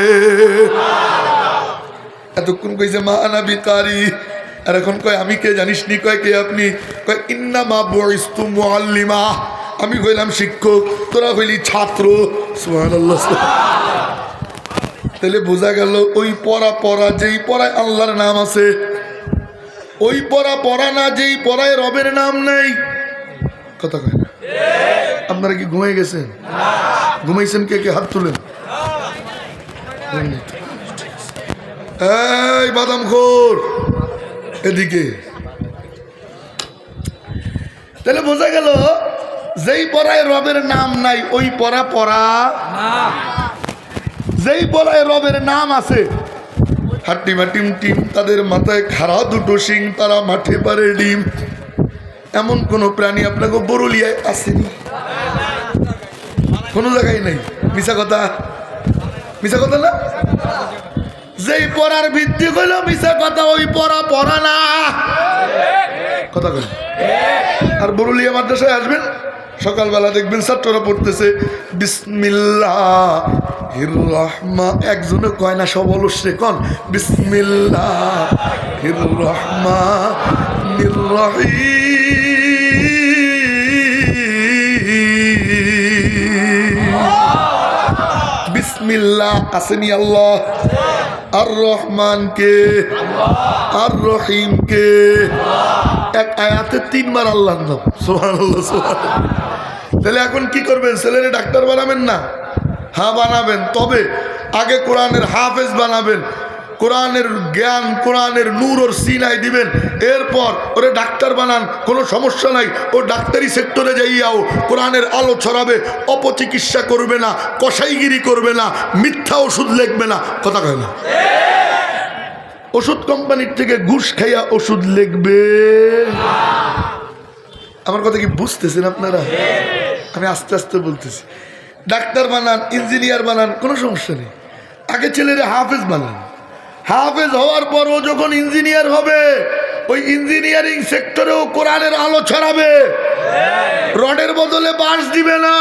এতক্ষণ কইছে মা আনা বিকারি, আর এখন কয় আমি কে জানিস নি? কয় কে আপনি? কয় ইন্নামা বুইস্তু মুআল্লিমা, আমি কইলাম শিক্ষক, তোরা কইলি ছাত্র। সুবহানাল্লাহ। তাহলে বোঝা গেল ওই পড়া যেই পড়ায় আল্লাহর নাম আছে, ওই পড়া না যেই পড়ায় রবের নাম নেই। কথা কয় না? আপনারা কি ঘুমাই গেছেন? ঘুমাইছেন? কে কে হাত তুলেন। এই বাদাম খোর এদিকে। তাহলে বোঝা গেল যেই পড়ায় রবের নাম নাই ওই পড়া যেই পড়ায় রবের নাম আছে, হাট্টিমা টিম টিম, তাদের মাথায় খাড়া দুটো শিং, তারা মাঠে পারে ডিম। এমন কোন প্রাণী আপনাকে বরুলিয়ায় আসেনি, কোনো জায়গায় নাই। মিছা কথা, মিছা কথা না? যেই পড়ার ভিত্তি হইল মিছা কথা, ওই পড়া না। কথা কই। আর বরুলিয়া মাদ্রাসায় আসবেন, সকালবেলা দেখবেন ছাত্ররা পড়তেছে বিসমিল্লাহির রহমান, একজনে কয় না, সব অলসে কন বিসমিল্লাহির রহমানির রহিম। বিসমিল্লাহ আসেনি আল্লাহ, আর রহমান কে, আর রহিম কে। এক আয়াতে তিনবার আল্লাহর নাম। সুবহানাল্লাহ, সুবহানাল্লাহ। তাহলে এখন কি করবেন? ছেলেরে ডাক্তার বানাবেন না? হ্যাঁ বানাবেন, তবে আগে কোরআনের হাফেজ বানাবেন, কোরআনের জ্ঞান, কোরআনের নূর ওর সিনায় দিবেন। এরপর ওরে ডাক্তার বানান, কোনো সমস্যা নাই। ও ডাক্তারি সেক্টরে যাইয়াও কোরআনের আলো ছড়াবে, অপচিকিৎসা করবে না, কসাইগিরি করবে না, মিথ্যা ওষুধ লিখবে না। কথা কয় না? ওষুধ কোম্পানির থেকে ঘুষ খাইয়া ওষুধ লিখবে। আমার কথা কি বুঝতেছেন আপনারা? আমি আস্তে আস্তে বলতেছি। ডাক্তার বানান, ইঞ্জিনিয়ার বানান, কোনো সমস্যা নেই। আগে ছেলেরে হাফেজ বানান। হাফেজ হওয়ার পর ও যখন ইঞ্জিনিয়ার হবে, ওই ইঞ্জিনিয়ারিং সেক্টরেও কোরআনের আলো ছড়াবে, রডের বদলে বাঁশ দিবে না।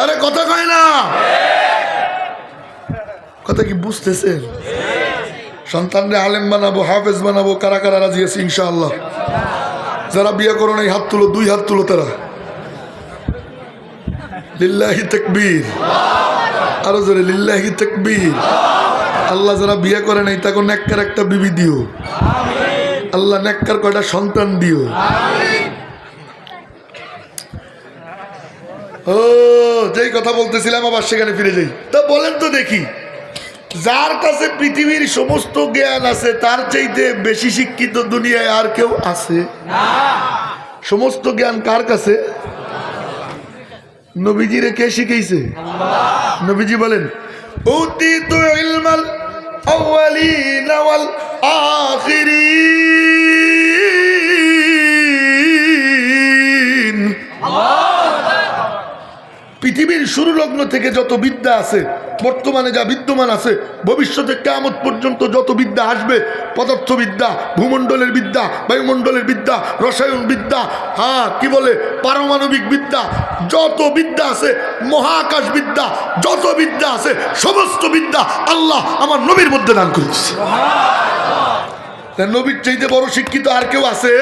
আরে কথা কয় না? কথা কি বুঝতেছেন? সন্তানরে আলেম বানাবো, হাফেজ বানাবো। কারা কারা রাজি আছে ইনশাআল্লাহ? যারা বিয়ে করো নাই হাত তুলো, 2 হাত তুলো। তারা লিল্লাহি তাকবীর, আরো জোরে লিল্লাহি তাকবীর। আল্লাহ যারা বিয়ে করে নাই তাকে নেককার একটা বিবি দিও, আল্লাহ নেককার কয়টা সন্তান দিও। ও যেই কথা বলতেছিলাম আবার সেখানে ফিরে যাই। তা বলেন তো দেখি, যার কাছে পৃথিবীর সমস্ত জ্ঞান আছে তার চাইতে বেশি শিক্ষিত দুনিয়ায় আর কেউ আছে? সমস্ত জ্ঞান কার কাছে? নবীজিরে কে শিখাইছে? নবীজি বলেন উতিতু ইলমাল আউয়ালিনা ওয়াল আখিরিন। পৃথিবীর শুরু লগ্ন থেকে যত বিদ্যা আছে, বর্তমানে যা বিদ্যমান আছে, ভবিষ্যতে কিয়ামত পর্যন্ত যত বিদ্যা আসবে, পদার্থবিদ্যা, ভূমণ্ডলের বিদ্যা, বায়ুমণ্ডলের বিদ্যা, রসায়ন বিদ্যা, হ্যাঁ কি বলে পারমাণবিক বিদ্যা, যত বিদ্যা আছে, মহাকাশ বিদ্যা, যত বিদ্যা আছে, সমস্ত বিদ্যা আল্লাহ আমার নবীর মধ্যে দান করেছে। নবীর চাইতে বড় শিক্ষিত আর কেউ আছে?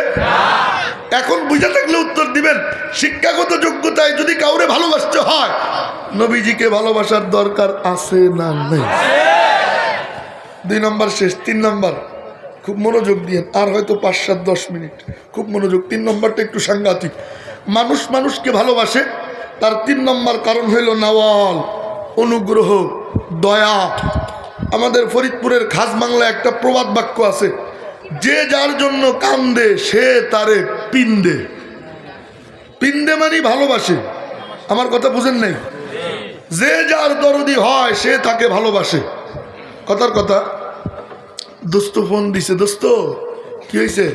এখন বুঝে থাকলে উত্তর দিবেন। শিক্ষাগত যোগ্যতায় যদি কাউরে ভালোবাসতে হয়, নবীজিকে ভালোবাসার দরকার আছে না নেই? 2 নম্বর শেষ। 3 নম্বর, খুব মনোযোগ দিয়ে, আর হয়তো 5-7-10 মিনিট, খুব মনোযোগ। 3 নম্বরটা একটু সাংঘাতিক। মানুষ মানুষকে ভালোবাসে, তার 3 নম্বর কারণ হইল নওয়াল, অনুগ্রহ, দয়া। আমাদের ফরিদপুরের খাস বাংলায় একটা প্রবাদ বাক্য আছে, যে যার জন্য কান্দে সে তারে পিন্দে। পিন্দে মানে ভালোবাসে। আমার কথা বুঝেন নাই? যে যার দরদি হয় সে তাকে ভালোবাসে। কথার কথা। দোস্ত ফোন দিছে, দোস্ত কি হয়েছে?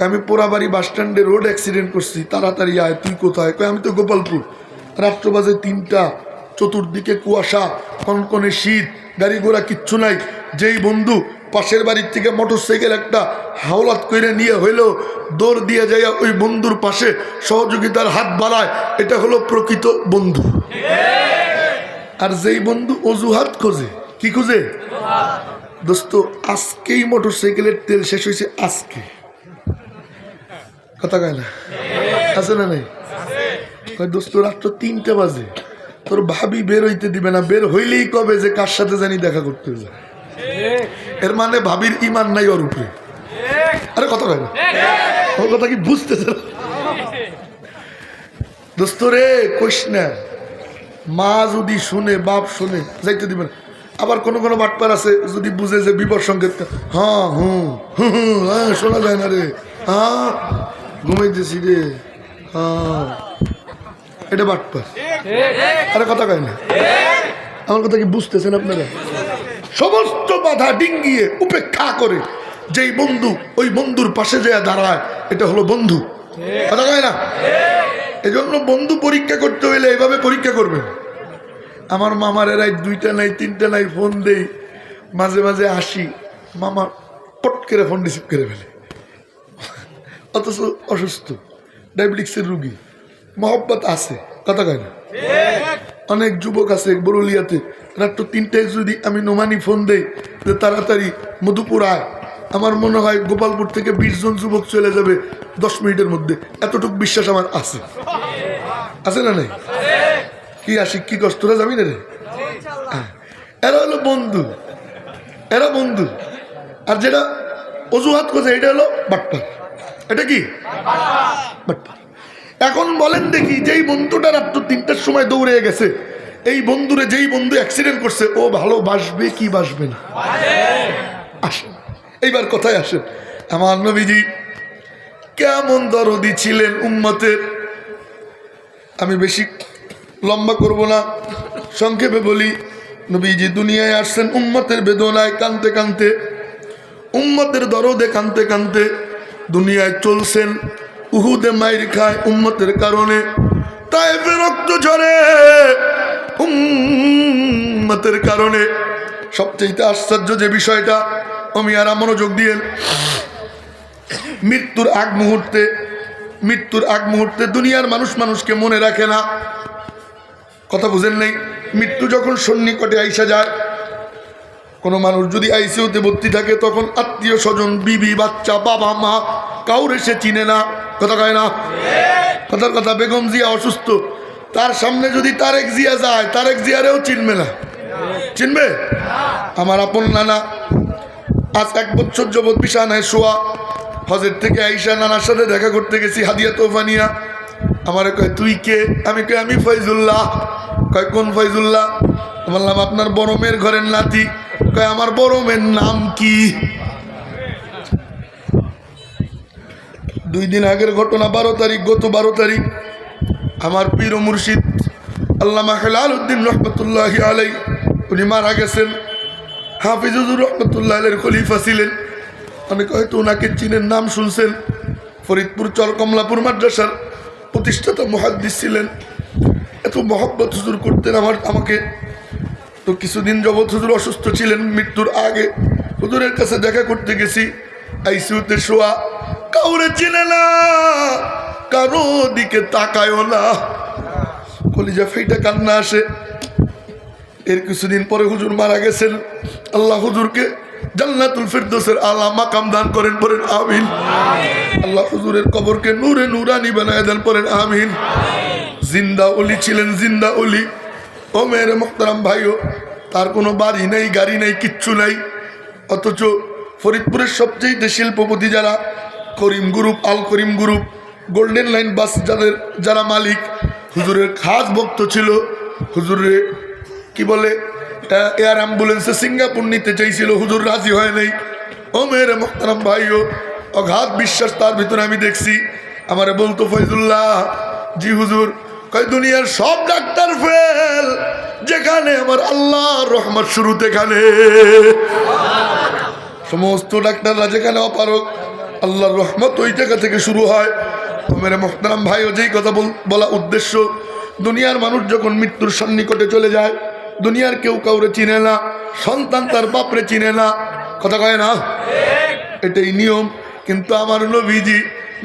আমি পোড়াবাড়ি বাস স্ট্যান্ডে রোড অ্যাক্সিডেন্ট করছি, তাড়াতাড়ি আয়। তুই কোথায়? আমি তো গোপালপুর। রাত্র বাজে 3টা, চতুর্দিকে কুয়াশা, কনকনে শীত, গাড়ি ঘোড়া কিচ্ছু নাই। যেই বন্ধু পাশের বাড়ির থেকে মোটরসাইকেল একটা হাওলাত করে নিয়ে হইলেও দৌড় দিয়ে যাইয়া ওই বন্ধুর পাশে সহযোগিতার হাত বাড়ায়, এটা হলো প্রকৃত বন্ধু। আর যেই বন্ধু অজুহাত খোঁজে, কি খুঁজে? দোস্ত আজকেই মোটরসাইকেলের তেল শেষ হয়েছে, আজকে। কথা কয় না? আছে না নাই? দোস্ত রাত্র 3টা বাজে, তোর ভাবি বের হইতে দিবে না, বের হইলেই কবে যে কার সাথে জানি দেখা করতে যায়। এর মানে ভাবির ইমান নাই ওর উপরে। আরে কথা কয় না? ওর কথা কি বুঝতেছে? দোস্ত রে কইস না, মা যদি শুনে, বাপ শুনে, যাইতে দিবে না। আবার কোনো কোনো বাটপার আছে, যদি বুঝে যে বিপদ সংকেত, হ্যাঁ হ্যাঁ শোনা যায় না রে, হ্যাঁ ঘুমাইতেছি রে, হ্যাঁ, এটা বাটপার। আরে কথা কয় না? আমার কথা কি বুঝতেছেন আপনারা? সমস্ত বাধা ডিঙ্গিয়ে উপেক্ষা করে যেই বন্ধু ওই বন্ধুর পাশে যায় দাঁড়ায়, এটা হলো বন্ধু। কথা কয় না? এই জন্য বন্ধু পরীক্ষা করতে হইলে এইভাবে পরীক্ষা করবেন। আমার মামার রাত 2টা নাই 3টা নাই ফোন দেই, মাঝে মাঝে আসি, মামা পট করে ফোন রিসিভ করে ফেলে, অথচ অসুস্থ, ডায়াবেটিক্সের রুগী, মহব্বত আছে। কথা কয় না? অনেক যুবক আছে বরুলিয়াতে, রাত্র 3টায় যদি আমি নোমানি ফোন দেই যে তাড়াতাড়ি মধুপুর আয়, আমার মনে হয় গোপালপুর থেকে 20 জন যুবক চলে যাবে 10 মিনিটের মধ্যে। এতটুকু বিশ্বাস আমার আছে। আছে না নাই? কি আসি কি কষ্টরা যাবি না রে? এরা হলো বন্ধু, এরা বন্ধু। আর যেটা অজুহাত করছে এটা হলো বাটপার। এটা কি বাটপার? এখন বলেন দেখি, যেই বন্ধুটা রাত্র 3টার সময় দৌড়ে গেছে, এই বন্ধুরে যেই বন্ধু অ্যাক্সিডেন্ট করছে, ও ভালোবাসবে কি বাসবে না? আসেন এইবার কথায় আসেন, আমার নবীজি কেমন দরদি ছিলেন উম্মতের। আমি বেশি লম্বা করব না, সংক্ষেপে বলি, নবীজি দুনিয়ায় আসছেন উম্মতের বেদনায় কানতে কানতে, উম্মতের দরদে কানতে কানতে দুনিয়ায় চলছেন। উহুদে মাইর খায় উম্মতের কারণে, তায়েফে রক্ত ঝরে উম্মতের কারণে। সবচেয়ে আশ্চর্য যে বিষয়টা, অমিয়ারা মনোযোগ দিয়ে, মৃত্যুর আগ মুহূর্তে দুনিয়ার মানুষ মানুষকে মনে রাখে না। কথা বুঝেন নাই? মৃত্যু যখন সন্নিকটে আইসা যায়, কোনো মানুষ যদি আইসিইউতে ভর্তি থাকে, তখন আত্মীয় স্বজন, বিবি, বাচ্চা, বাবা, মা, কাউরে সে চিনে না। কথা কয় না? কথার কথা। বেগম জিয়া অসুস্থ, তার সামনে যদি তারেক জিয়া যায়, তারেক জিয়ারেও চিনবে না। চিনবে? আমার আপন নানা আজ 1 বছর যাবৎ বিছানায় শোয়া, হজের থেকে আইসা নানার সাথে দেখা করতে গেছি, হাদিয়া তোফা নিয়া। আমারে কয় তুই কে? আমি কই আমি ফয়জুল্লাহ। কয় কোন ফয়জুল্লাহ? বললাম আপনার বড় মেয়ের ঘরের নাতি। কয় আমার বড় মেয়ের নাম কি? 2 দিন আগের ঘটনা, 12 তারিখ, গত 12 তারিখ আমার পীর ও মুর্শিদ আল্লামা হেলাল উদ্দিন রহমতুল্লাহি আলাই, উনি মারা গেছেন। হাফিজুর রহমতুল্লাহ আলাইহির খলিফা ছিলেন। অনেকে হয়তো ওনাকে চিনেন, নাম শুনছেন। ফরিদপুর চর কমলাপুর মাদ্রাসার প্রতিষ্ঠাতা মুহাদ্দিস ছিলেন। এত মহব্বত হুজুর করতেন আমাকে। তো কিছুদিন যাবৎ হুজুর অসুস্থ ছিলেন, মৃত্যুর আগে হুজুরের কাছে দেখা করতে গেছি। আইসিইউতে শোয়া, কাউরে চিনে না, কারো দিকে তাকায়ও না, কলিজা ফেইটা কান্না আসে। এর কিছুদিন পরে হুজুর মারা গেছেন। আল্লাহ হুজুরকে জান্নাতুল ফিরদৌসের আলা মাকাম দান করেন, পড়েন আমিন। আল্লাহ হুজুরের কবরকে নূরে নূরানি বানায় দেন, পড়েন আমিন। জিন্দা ওলি ছিলেন, জিন্দা ওলি। ও মেরে মোহতারাম ভাইও, তার কোনো বাড়ি নেই, গাড়ি নেই, কিচ্ছু নাই, অথচ ফরিদপুরের সবচেয়ে শিল্পপতি যারা, করিম গ্রুপ, আল করিম গ্রুপ, গোল্ডেন লাইন বাস যারা মালিক, হুজুরের খাস ভক্ত ছিল। হুজুরে কি বলে এয়ার অ্যাম্বুলেন্সে সিঙ্গাপুর নিতে চাইছিল, হুজুর রাজি হয় নাই। ও মেরে মোহতারাম ভাইও, অগাধ বিশ্বাস তার ভিতরে আমি দেখছি। আমারে বলতো ফয়জুল্লাহ, জি হুজুর, কয় দুনিয়ার সব ডাক্তার ফেল, যেখানে আমার আল্লাহর রহমত শুরুতে, এখানে সমস্ত ডাক্তাররা যেখানে অপারক, আল্লাহর রহমত ওই জায়গা থেকে শুরু হয়। মেরে মোহতারাম ভাইও, যেই কথা বলা উদ্দেশ্য, দুনিয়ার মানুষ যখন মৃত্যুর সন্নিকটে চলে যায়, দুনিয়ার কেউ কাউরে চিনে না, সন্তান তার বাপরে চিনে না, কথা কয় না, এটাই নিয়ম। কিন্তু আমার নবীজি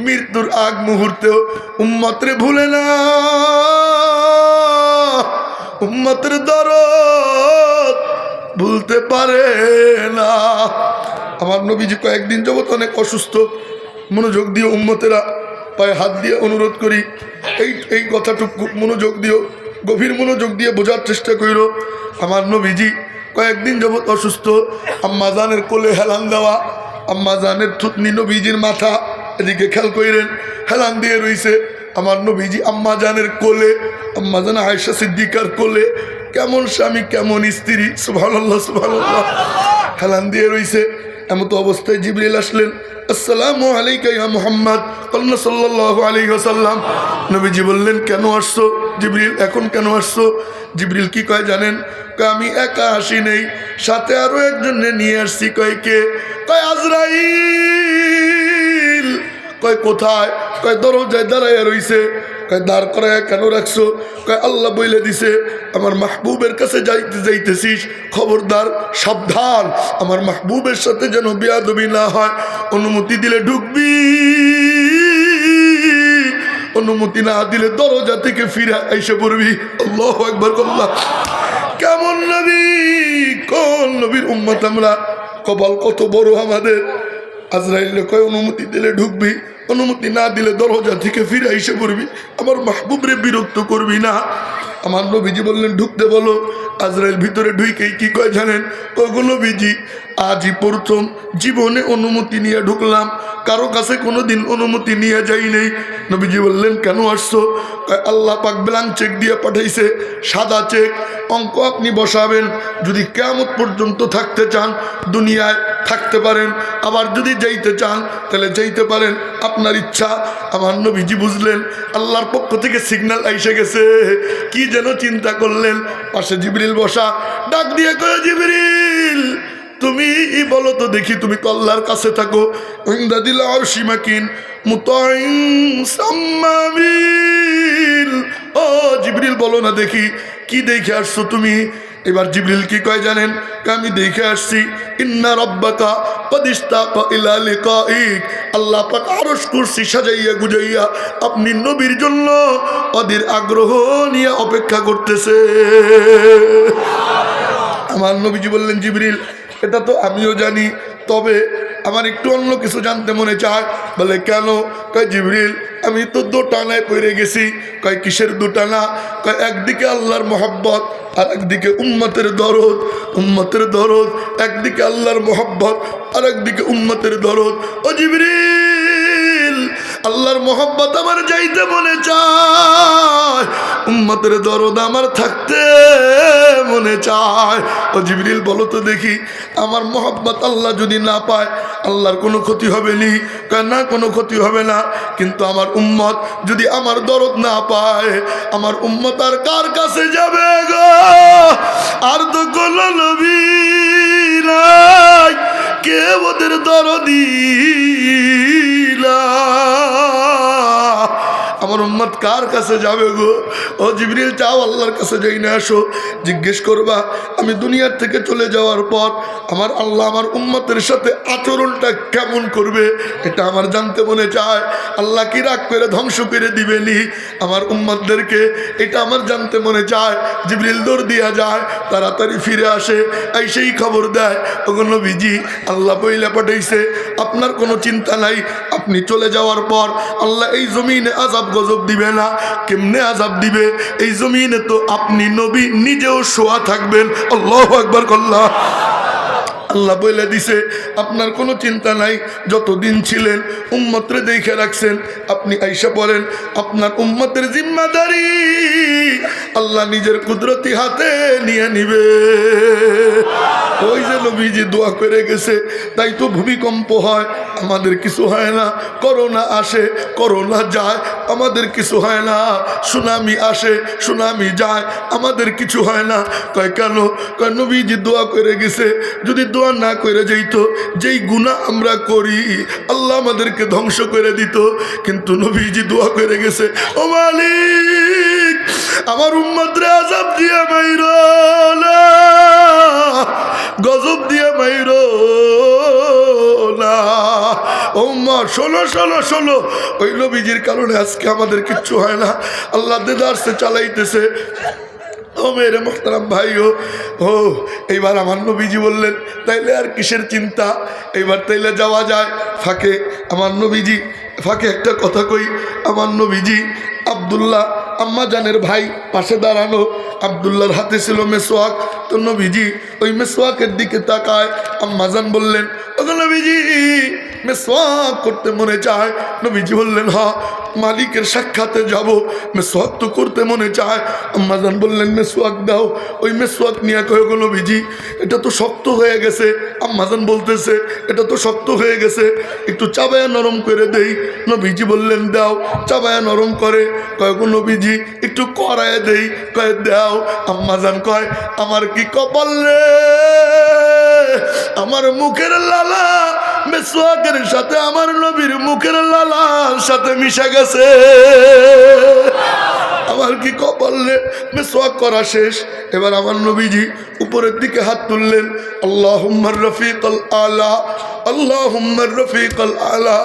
মৃত্যুর আগ মুহূর্তেও উম্মতরে ভুলে না, উম্মতের দরদ ভুলতে পারে না। আমার নবীজি কয়েকদিন যাবত অনেক অসুস্থ। মনোযোগ দিয়ে উম্মতেরা পায়ে হাত দিয়ে অনুরোধ করি, এই কথাটুকু মনোযোগ দিও, গভীর মনোযোগ দিয়ে বোঝার চেষ্টা করিল। আমার নবীজি কয়েকদিন যাবত অসুস্থ। আম্মা জানের কোলে হেলান দেওয়া, আম্মা জানের থুতনি নবীজির মাথা, এদিকে খেয়াল করিলেন, হেলান দিয়ে রইছে আমার নবীজি আম্মা জানের কোলে, আম্মা জান আয়েশা সিদ্দিকার কোলে। কেমন স্বামী, কেমন স্ত্রী, সুবহানাল্লাহ সুবহানাল্লাহ, হেলান দিয়ে রইছে। এমতো অবস্থায় জিবরিল আসলেন। আসসালামু আলাইকা ইয়া মুহাম্মদ সাল্লাল্লাহু আলাইহি ওয়াসাল্লাম। নবীজি বললেন, কেন আসছো জিবরিল, এখন কেন আসছো? জিবরিল কি কয় জানেন? কয় আমি একা আসি নেই, সাথে আরো একজনে নিয়ে আসছি। কয় কে? কয় আজরাইল। কয় কোথায়? কয় দরজায় দাঁড়ায় রইছে। কয় দাঁড় করায় কেন রাখছো? কয় আল্লাহ বইলে দিছে, আমার মাহবুবের কাছে যাইতেছিস, খবরদার, সাবধান, আমার মাহবুবের সাথে যেন বেয়াদবি না হয়। অনুমতি দিলে ঢুকবি, অনুমতি না দিলে দরজা থেকে ফিরে এসে পড়বি। আল্লাহু আকবার। আল্লাহ, কেমন নবী, কোন নবীর উম্মত আমরা, কপাল কত বড় আমাদের। আজরাইল কয় অনুমতি দিলে ঢুকবি, অনুমতি না দিলে দরজা থেকে ফিরে এসে পড়বি, আমার মাহবুবরে বিরক্ত করবি না। আমার নবীজি বললেন, ঢুকতে বলো। আজরাইল ভিতরে ঢুকেই কি কয় জানেন? ওগো নবীজি, আজই প্রথম জীবনে অনুমতি নিয়ে ঢুকলাম, কারো কাছে কোনোদিন অনুমতি নিয়ে যাই নেই। নবীজি বললেন, কেন আসছো? আল্লাহ পাক ব্ল্যাঙ্ক চেক দিয়ে পাঠাইছে, সাদা চেক, অঙ্ক আপনি বসাবেন। যদি কিয়ামত পর্যন্ত থাকতে চান দুনিয়ায় থাকতে পারেন, আবার যদি যাইতে চান তাহলে যাইতে পারেন, আপনার ইচ্ছা। আমার নবীজি বুঝলেন আল্লাহর পক্ষ থেকে সিগন্যাল এসে গেছে। কি যেন চিন্তা করলেন, পাশে জিবরিল বসা, ডাক দিয়ে কয়, জিবরিল তুমি বলো তো দেখি, তুমি তো আল্লাহর কাছে থাকো, ইনদাদিল আরশি মাকিন মুতাইন সাম্মামিন। ও জিবরিল বলো না দেখি, কি দেখে আসছো তুমি? এবার জিবরিল কি কয় জানেন? আমি দেখে আসছি, ইন্না রাব্বাকা ক্বাদ ইশতাকা ইলা লিকাইক, আল্লাহ পাক আরশ কুরসি সাজাইয়া গুজাইয়া আপনি নবীর জন্য ওদের আগ্রহ নিয়ে অপেক্ষা করতেছে। আমার নবীজি বললেন, জিবরিল এটা তো আমিও জানি, তবে আমার একটু অন্য কিছু জানতে মনে চায়। বলে কেন? কয় জিবরিল আমি তো দোটানায় পড়ে গেছি। কয় কিসের দোটানা? কয় একদিকে আল্লাহর মহব্বত আর একদিকে উম্মতের দরদ, উম্মতের দরদ, একদিকে আল্লাহর মহব্বত আর একদিকে উম্মতের দরদ। ও জিবরিল আল্লাহর মহব্বত আমার যাইতে মনে চায়, উম্মতের দরদ আমার থাকতে মনে চায়। ও জিবরিল বলো তো দেখি, আমার মহব্বত আল্লাহ যদি না পায় আল্লাহর কোনো ক্ষতি হবে নি? কয় না, কোনো ক্ষতি হবে না, কিন্তু আমার উম্মত যদি আমার দরদ না পায়, আমার উম্মত আর কার কাছে যাবে গো? আর তো কোনো নবী নাই, কে ওদের দরদি না? আমার উম্মত কার কাছে যাবে গো? ও জিবরিল যাও আল্লাহর কাছে যাই না আসো, জিজ্ঞেস করবা আমি দুনিয়ার থেকে চলে যাওয়ার পর আমার আল্লাহ আমার উম্মতের সাথে আচরণটা কেমন করবে, এটা আমার জানতে মনে চায়। আল্লাহ কি রাগ করে ধ্বংস করে দিবেনি আমার উম্মতদেরকে, এটা আমার জানতে মনে চায়। জিবরিল দৌড় দিয়া যায়, তাড়াতাড়ি ফিরে আসে, এই সেই খবর দেয়, ওগো নবীজি আল্লাহ বইলা পাঠাইছে, আপনার কোনো চিন্তা নাই, আপনি চলে যাওয়ার পর আল্লাহ এই জমিনে আযাব গজব দিবে না। কেমনে আযাব দিবে? এই জমিনে তো আপনি নবী নিজেও শোয়া থাকবেন। আল্লাহু আকবার। আল্লাহ আল্লাহ বলে দিছে আপনার কোনো চিন্তা নাই, যতদিন ছিলেন উম্মতরে দেখে রাখছেন, আপনি আইসা বলেন আপনার উম্মতের জিম্মাদারি আল্লাহ নিজের কুদরতি হাতে নিয়ে নিবে। ওই যে নবীজি দোয়া করে গেছে, তাই তো ভূমিকম্প হয় আমাদের কিছু হয় না, করোনা আসে করোনা যায় আমাদের কিছু হয় না, সুনামি আসে সুনামি যায় আমাদের কিছু হয় না। কয় কেন? কয় নবীজি দোয়া করে গেছে, যদি দোয়া না করে যেত যেই গুনাহ আমরা করি আল্লাহ আমাদেরকে ধ্বংস করে দিত, কিন্তু নবীজি দোয়া করে গেছে, ও মালিক আমার উম্মতরে আযাব দিয়ে মাইরো না, গজব দিয়ে মাইরো না। ও মা শোনো শোনো শোনো, ওই নবীজির কারণে আজকে আমাদের কিচ্ছু হয় না, আল্লাহ দেদারসে চালাইতেছে। ও মেরে মোহতারাম ভাইও, ও এইবার আমার নবীজি বললেন তাইলে আর কিসের চিন্তা, এইবার তাইলে যাওয়া যায় ফাঁকে। আমার নবীজি ফাঁকে একটা কথা কই, আমার নবীজি আব্দুল্লাহ আম্মা জানের ভাই পাশে দাঁড়ানো, আব্দুল্লাহর হাতে ছিল মেসওয়াক, তো নবীজি ওই মেসওয়াকের দিকে তাকায়। আম্মা জান বললেন ও নবীজি মেসওয়াক করতে মনে চায়। নবীজি বললেন হ্যাঁ মালিকের সাক্ষাতে যাব, মেসওয়াক তো করতে মনে চায়। আম্মা জান বললেন মেসওয়াক দাও। ওই মেসওয়াক নিয়ে কয়ে গো নবীজি এটা তো শক্ত হয়ে গেছে। আম্মা জান বলতেছে এটা তো শক্ত হয়ে গেছে, একটু চাবায়া নরম করে দেই। নবীজি বললেন দাও। চাবায়া নরম করে কয় গো নবীজি একটু কড়ায় দেই, কয় দাও। আম্মা জান কয় আমার কি কপাল রে, আমার মুখের লালা মেসওয়াকের সাথে আমার নবীর মুখের লালার সাথে মিশে গেছে, আমার কি কপাল রে। মেসওয়াক করা শেষ, এবার আমার নবীজি উপরের দিকে হাত তুললেন, আল্লাহুম্মার রফিকাল আলা, আল্লাহুম্মার রফিকাল আলা,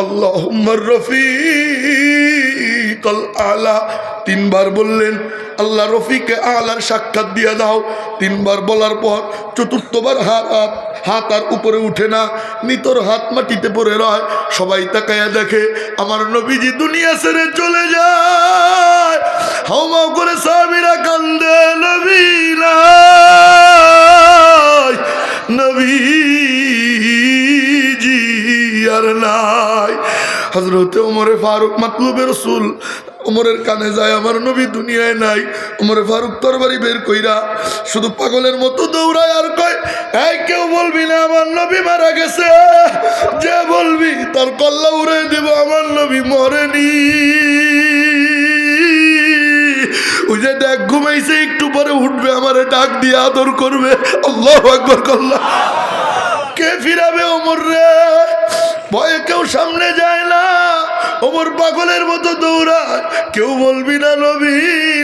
আল্লাহুম্মার রফিকাল আলা। তিনবার বললেন আল্লাহ রফিকে আলার সাক্ষাৎ দিয়ে দাও। তিনবার বলার পর চতুর্থবার হাত আর উপরে উঠে না, নিতর হাত মাটিতে পড়ে রয়। সবাই তাকায়া দেখে আমার নবীজি দুনিয়া ছেড়ে চলে যায়। হাওমাও করে সাহাবীরা কান্দে, নবী নাই, নবীজি আর নাই। হযরত ওমরে ফারুক মাতলুবে রাসূল ওমরের কানে যায় আমার নবী দুনিয়ায় নাই। ওমরে ফারুক তরবারি বের কইরা শুধু পাগলের মতো দৌড়ায় আর কয় এই কেউ বলবি না আমার নবী মারা গেছে, যে বলবি তার কল্লা উড়ে দেব, আমার নবী মরেনি। ওই যে দেখ ঘুমাইছে, একটু পরে উঠবে, আমারে ডাক দিয়ে আদর করবে। আল্লাহু আকবার কল্লা। কে ফিরাবে ওমর রে? ভয়ে কেউ সামনে যায় না, ওমর পাগলের মতো দৌড়ায়। কেউ বলবি না নবী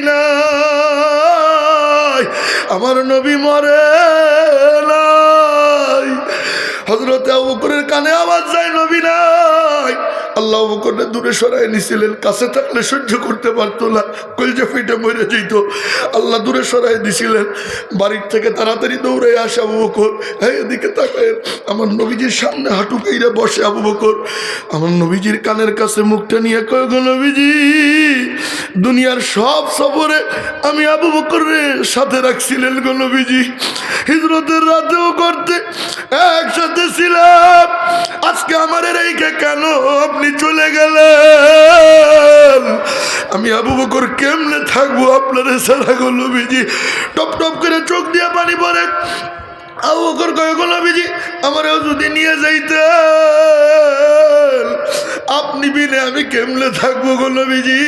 নাই, আমার নবী মরে নাই। হযরত আবু বকরের কানে আওয়াজ যায় নবী নাই। আল্লাহ আবু বকরকে দূরে সরাই নিছিলেন, কাছে থাকলে সহ্য করতে পারতো না, কলজা ফেটে মরে যেত। আল্লাহ দূরে সরাই দিছিলেন। বাড়ির থেকে তাড়াতাড়ি দৌড়ে আসে আবু বকর, হ্যাঁ এদিকে তাকায়। আমার নবীজির সামনে হাঁটু কেইরা বসে আবু বকর। আমার নবীজির কানের কাছে মুখটা নিয়ে কয় গো নবীজি দুনিয়ার সব সফরে আমি আবু বকরের সাথে রাখছিলেন গো নবীজি, হিজরতের রাতেও করতে একসাথে ছিলাম, আজকে আমার রেখে কেন আপনি চলে গেলেন? আমি আবু বকর কেমনে থাকবো আপনার ছাড়া গো নবীজি। টপ টপ করে চোখ দিয়ে পানি পড়ে। আবু বকর কয় গো নবীজি আমারও যদি নিয়ে যাইতেন, আপনি বিনে আমি কেমনে থাকবো গো নবীজি।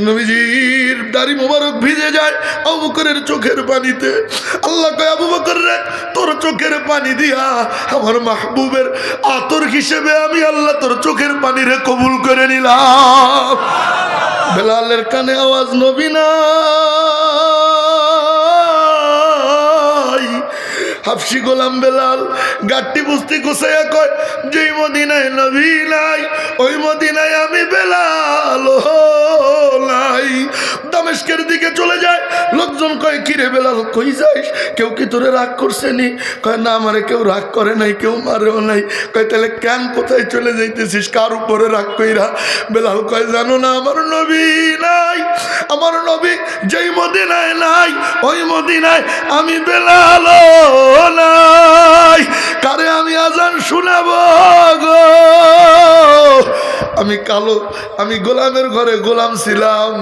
নবীজির দাড়ি মোবারক ভিজে যায় আবু বকরের চোখের পানিতে। আল্লাহ কয় আবু বকর রে তোর চোখের পানি দিয়া আমার মাহবুবের আতর হিসেবে আমি আল্লাহ তোর চোখের পানি রে কবুল করে নিলাম। বেলালের কানে আওয়াজ নবী নাই। হাফসি গোলাম বেলাল গাট্টি বুঝতে গোসাইয়া কয় যেই মদিনায় নবী নাই ওই মদিনায় আমি বেলাল নাই। দামে দামেস্কের দিকে চলে যায়। লোকজন কয় কিরে বেলাল কই যাইস, কেউ কি তোরে রাগ করছে নি? কয় না আমারে কেউ রাগ করে নাই, কেউ মারেও নাই। কয় তাহলে কেন কোথায় চলে যাইতেছিস, কার উপরে রাগ কইরা? বেলাল কয় জানো না আমার নবী নাই, আমার নবী যেই মদিনায় নাই ওই মদিনায় আমি বেলাল নাই। কারে আমি আজান শুনাবো গো? আমি কালো, আমি গোলামের ঘরে গোলাম ছিলাম,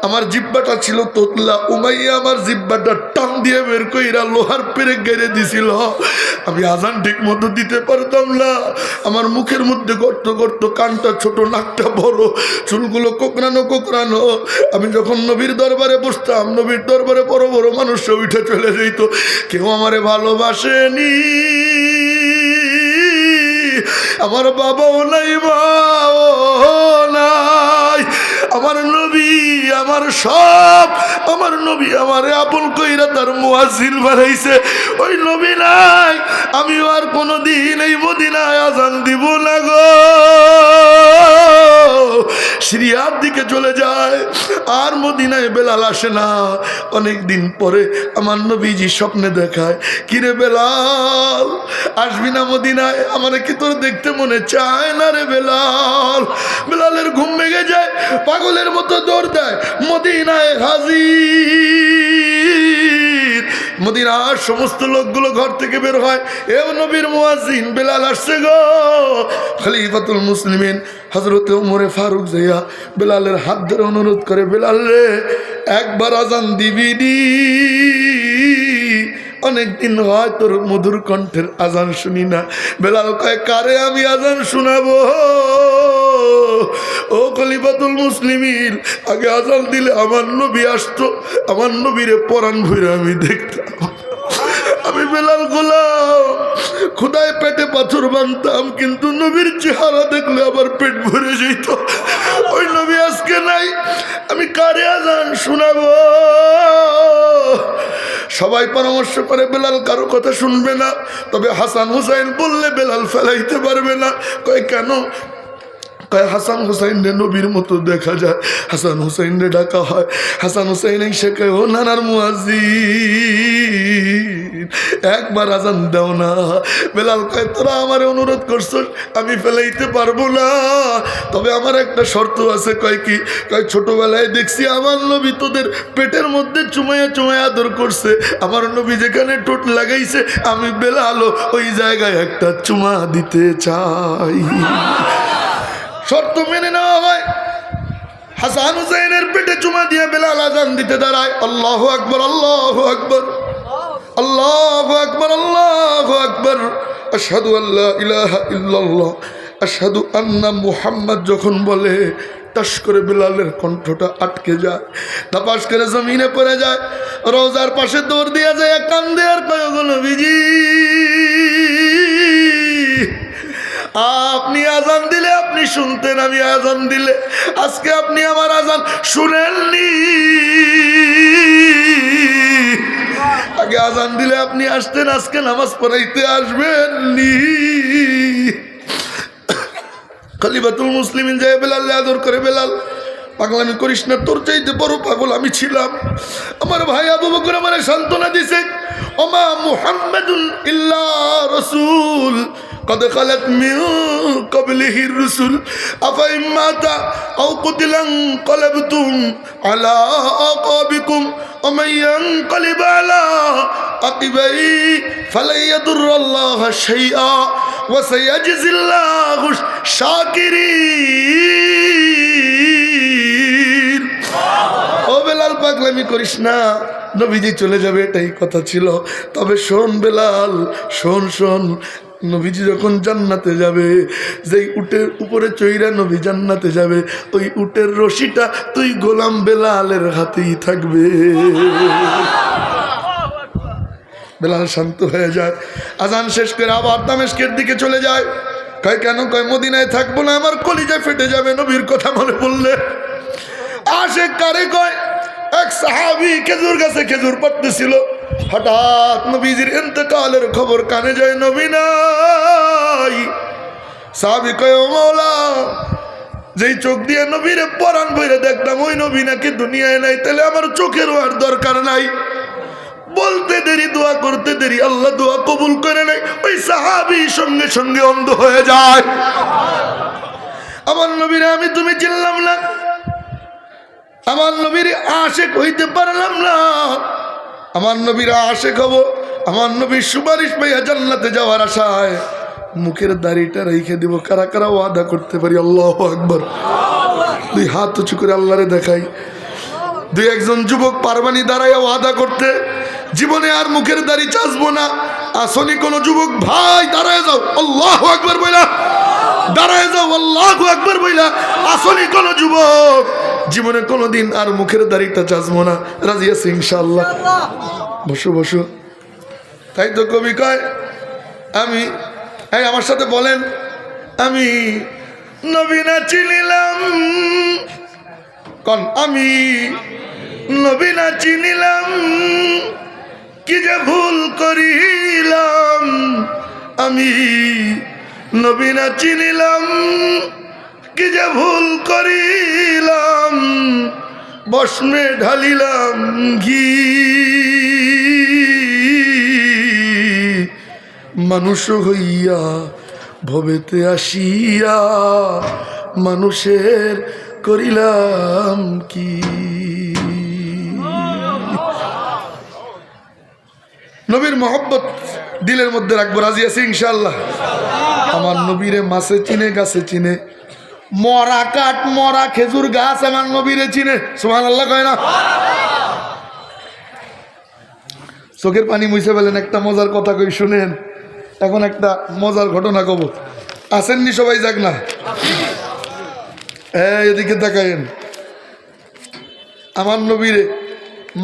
আমার জিব্বাটা ছিল তোতলা। উমাইয়া আমার জিব্বাটা টান দিয়ে বের কইরা লোহার পেরেক গেড়ে দিছিল। আমি আজান ঠিক মতো দিতে পারতাম না, আমার মুখের মধ্যে গর্ত গর্ত, কানটা ছোট, নাকটা বড়, চুলগুলো কোকড়ানো কোকড়ানো। আমি যখন নবীর দরবারে বসতাম, নবীর দরবারে বড় বড় মানুষ উঠে চলে যেত, কেউ আমারে ভালোবাসেনি। আমার বাবাও নাই, মাও নাই, আমার নবী আমার সব। আমার নবী আমারে আপন কইরা তার মুয়াজ্জিন বানাইছে। ওই নবী নাই, আমিও আর কোনোদিন এই মদিনায় আজান দিব না গো। সিরিয়ার দিকে চলে যায়, আর মদিনায় বেলাল আসে না। অনেক দিন পরে আমার নবীজি স্বপ্নে দেখায়, কিরে বেলাল আসবি না মদিনায়? আমারে কি তোর দেখতে মনে চায় না রে বেলাল? বেলালের ঘুম ভেঙে যায়, পাগলের মতো দৌড় দেয়, মদিনায় হাজির। মদিনার সমস্ত লোকগুলো ঘর থেকে বের হয়, এ নবীর মুয়াজ্জিন বেলাল আসছে গো। খলিফাতুল মুসলিমিন হযরত ওমরে ফারুক যাইয়া বেলালের হাত ধরে অনুরোধ করে, বেলাল রে একবার আজান দিবি নি? অনেকদিন হয় তোর মধুর কণ্ঠের আজান শুনি না। বেলাল কয় কারে আমি আজান শোনাবো? ও খলিফাতুল মুসলিমিন, আগে আজান দিলে আমার নবী আসতো, আমার নবীরে পরাণ ভইরা আমি দেখতাম। আমি বেলাল গোলাম, খোদায় পেটে পাথর বানতাম, কিন্তু নবীর চেহারা দেখলে আবার পেট ভরে যেত। ওই নবী আজকে নাই, আমি কারে আজান শোনাবো? সবাই পরামর্শ করে বেলাল কারো কথা শুনবে না, তবে হাসান হুসাইন বললে বেলাল ফেলাইতে পারবে না। কয় কেন? কয় হাসান হুসাইন রে নবীর মতো দেখা যায়। হাসান হুসাইন রে ডাকা হয়, হাসান হুসাইন এসে কয় ও নানার মুয়াজ্জিন একবার আজান দাও না। বেলাল কয় তোরা আমার অনুরোধ করছস, আমি ফেলাইতে পারবো না, তবে আমার একটা শর্ত আছে। কয় কি? কয় ছোটবেলায় দেখছি আমার নবী তোদের পেটের মধ্যে চুমাইয়া চুমাইয়া আদর করছে, আমার নবী যেখানে ঠোঁট লাগাইছে আমি বেলালও ওই জায়গায় একটা চুমা দিতে চাই। শর্ত মেনে নেওয়া হয়। হাসান হুসাইনের পেটে চুমা দিয়ে বেলাল আজান দিতে দাঁড়ায়। আল্লাহু আকবার, আল্লাহু আকবার, আল্লাহু আকবার, আল্লাহু আকবার, আশহাদু আল্লা ইলাহা ইল্লাল্লাহ, আশহাদু আন্না মুহাম্মদ যখন বলে, টাস করে বেলালের কণ্ঠটা আটকে যায়, তাপাস করে জমিনে পড়ে যায়। রোজার পাশে দৌড় দিয়া যায়, কান্দে আর কয় গো নবীজি আপনি আজান দিলে আপনি শুনতেন, আমি আজান দিলে আজকে আপনি আমার আজান শুনেননি। আগে আজান দিলে আপনি আসতেন, আজকে নামাজ পড়াইতে আসবেননি। খলিফাতুল মুসলিমিন যায় বেলাল আদর করে, বেলাল পাগলামি করিস না, তোর চাইতে বড় পাগল আমি ছিলাম। আমার ভাই আবু বকর আমারে সান্ত্বনা দিছে, ওমা মুহাম্মাদুন ইল্লা রাসূল قد خلت من قبله الرسل أفإن مات أو قتل انقلبتم على أعقابكم ومن ينقلب على عقبيه فلن يضر الله شيئا وسيجزي الله الشاكرين। ও বেলাল পাগলামি করিস না, নবীজি চলে যাবে এটাই কথা ছিল। তবে শোন বেলাল, শোন শোন, নবীজি যখন জান্নাতে যাবে, যেই উটের উপরে চৈরা নবী জান্নাতে যাবে, ওই উটের রশিটা তুই গোলাম বেলালের হাতেই থাকবে। বেলাল শান্ত হয়ে যায়, আজান শেষ করে আবার দামেস্কের দিকে চলে যায়। কয় কেন? কয় মদিনায় থাকবো না, আমার কলিজা ফেটে যাবে নবীর কথা মনে পড়লে। আশেক কারে কয়? এক সাহাবী খেজুর গাছে খেজুর পাড়তেছিল, হঠাৎ নবীজির ইন্তেকালের খবর কানে যায়, নবী নাই। সাহাবী কয় ও মাওলা যেই চোখ দিয়ে নবীরে পরাণ বইরে দেখতাম ওই নবী নাকি দুনিয়ায় নাই, তাহলে আমার চোখেরও আর দরকার নাই। বলতে দেরি, দোয়া করতে দেরি, আল্লাহ দোয়া কবুল করে নাই। ওই সাহাবী সঙ্গে সঙ্গে অন্ধ হয়ে যায়। আমার নবীরে আমি তুমি চিনলাম না, আমার নবীর আশেক হইতে পারলাম না। আমার নবীর আশেক হব, আমার নবীর সুপারিশ পাইয়া জান্নাতে যাওয়ার আশায় মুখের দাড়িটা রেখে দিব। কারা কারা ওয়াদা করতে পারি? আল্লাহু আকবার। দুই হাত উঁচু করে আল্লাহরে দেখাই। দুই একজন যুবক পারবানি দাঁড়াইয়া ওয়াদা করতে, জীবনে আর মুখের দাড়ি চাচবো না। আসনি কোন যুবক ভাই দাঁড়ায় যাও, আল্লাহু আকবার বইলা দাঁড়ায় যাও, আল্লাহু আকবার বইলা। আসনি কোন যুবক জীবনে কোনোদিন আর মুখের দাড়িটা চাচবো না। রাজি আছি ইনশাআল্লাহ? বসো বসো। তাই তো কবি কয়, আমি এই আমার সাথে বলেন, আমি নবী না চিনিলাম, কন আমি নবী না চিনিলাম, কি যে ভুল করিলাম। আমি নবী না চিনিলাম, কি যে ভুল করিলাম। বস্মে ঢালিলাম ঘি, মানুষ হইয়া ভবেতে আসিয়া মানুষের করিলাম কি। নবীর মহব্বত দিলের মধ্যে রাখবো। রাজি আছি ইনশাআল্লাহ? আমার নবীরে মাছে চিনে, গাছে চিনে, মরা কাঠ মরা খেজুর গাছ আমার নবীরে চিনে। সুবহানাল্লাহ কয় না? চোখের পানি মুছে ফেলেন। একটা মজার কথা কই শুনেন। এখন একটা মজার ঘটনা কব। আসেননি সবাই? যাক না, এদিকে তাকায়েন। আমার নবীরে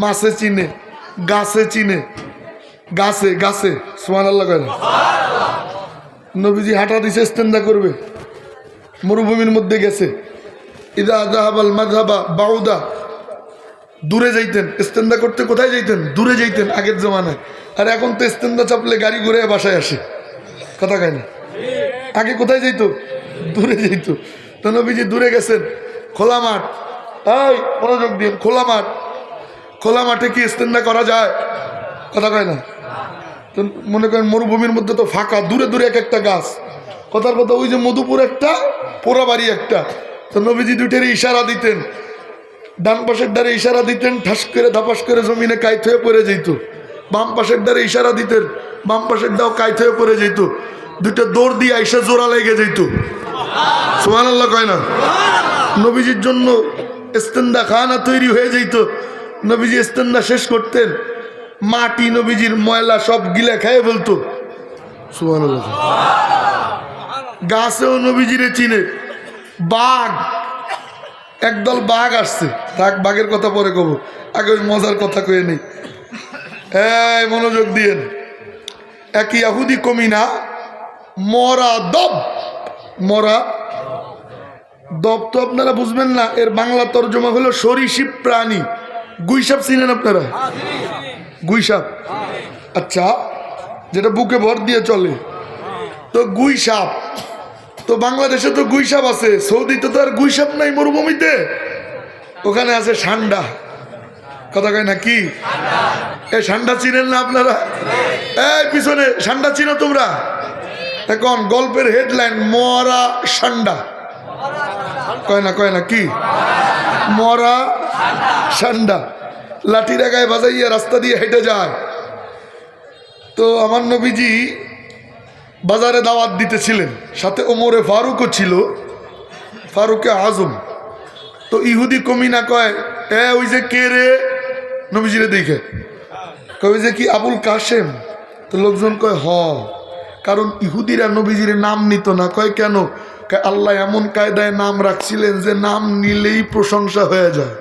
মাছে চিনে, গাছে চিনে, গাছে গাছে। সুবহানাল্লাহ কয় না? নবীজি হাঁটা দিছে, ইস্তেঞ্জা করবে, মরুভূমির মধ্যে গেছে। ইদা যাহাবাল মাযহাবা বাউদা, দূরে যাইতেন ইস্তেঞ্জা করতে। কোথায় যাইতেন? দূরে যাইতেন আগের জমানায়। আর এখন তো ইস্তেঞ্জা চাপলে গাড়ি ঘুরে বাসায় আসে। কথা কয় না? আগে কোথায় যাইতো? দূরে যাইতো। তো নবীজি দূরে গেছেন, খোলা মাঠ। এই মনোযোগ দিন, খোলা মাঠ। খোলা মাঠে কি ইস্তেঞ্জা করা যায়? কথা কয় না? তো মনে করেন মরুভূমির মধ্যে তো ফাঁকা, দূরে দূরে এক একটা গাছ। কথার কথা, ওই যে মধুপুর একটা, পোড়াবাড়ি একটা। তো নবীজি দুইটারে ইশারা দিতেন, ডান পাশের দ্বারে ইশারা দিতেন, ঠাস করে ধাপাস করে জমিনে কাইত হয়ে পড়ে যেত। বাম পাশের দ্বারে ইশারা দিতেন, বাম পাশের দাও কাইত হয়ে পড়ে যেত। দুইটা দৌড় দিয়ে আইসা জোড়া লেগে যেত। সুবহানাল্লাহ কয় না? নবীজির জন্য ইস্তেঞ্জা খানা তৈরি হয়ে যেত। নবীজি ইস্তেঞ্জা শেষ করতেন, মাটি নবীজির ময়লা সব গিলে খেয়ে ফেলতো। সুবহানাল্লাহ। গাছেও নবীজিরে চিনে। বাঘ, একদল বাঘ আসছে, থাক বাঘের কথা পরে কব, আগে ওই মজার কথা কয়ে নেই। এই মনোযোগ দিয়েন। এক ইহুদি কমিনা মরা দব, মরা দব তো আপনারা বুঝবেন না, এর বাংলা তর্জমা হলো সরীসৃপ প্রাণী। গুইসাপ চিনেন আপনারা? গুইসাপ, আচ্ছা, যেটা বুকে ভর দিয়ে চলে। তো গুইসাপ, তো বাংলাদেশে তো গুইসাপ আছে, সৌদিতে তো আর গুইসাপ নাই মরুভূমিতে, ওখানে আছে ষান্ডা। কথা কয় না কি? এই ষান্ডা চিনেন না আপনারা? এই পিছনে ষান্ডা চিনো তোমরা? এখন গল্পের হেডলাইন মরা ষান্ডা। কয় না, কয় না কি? মরা ষান্ডা লাঠির গায়ে বাজাইয়া রাস্তা দিয়ে হেঁটে যায়। তো আমার নবীজি বাজারে দাওয়াত দিতেছিলেন, সাথে ওমরে ফারুকও ছিল, ফারুকে আজম। তো ইহুদি কমিনা কয়, ওই যে কে রে? নবীজিরে দেখে কয়, ওই যে কি আবুল কাশেম? তো লোকজন কয় হ, কারণ ইহুদিরা নবীজির নাম নিত না। কয় কেন? আল্লাহ এমন কায়দায় নাম রাখছিলেন যে নাম নিলেই প্রশংসা হয়ে যায়।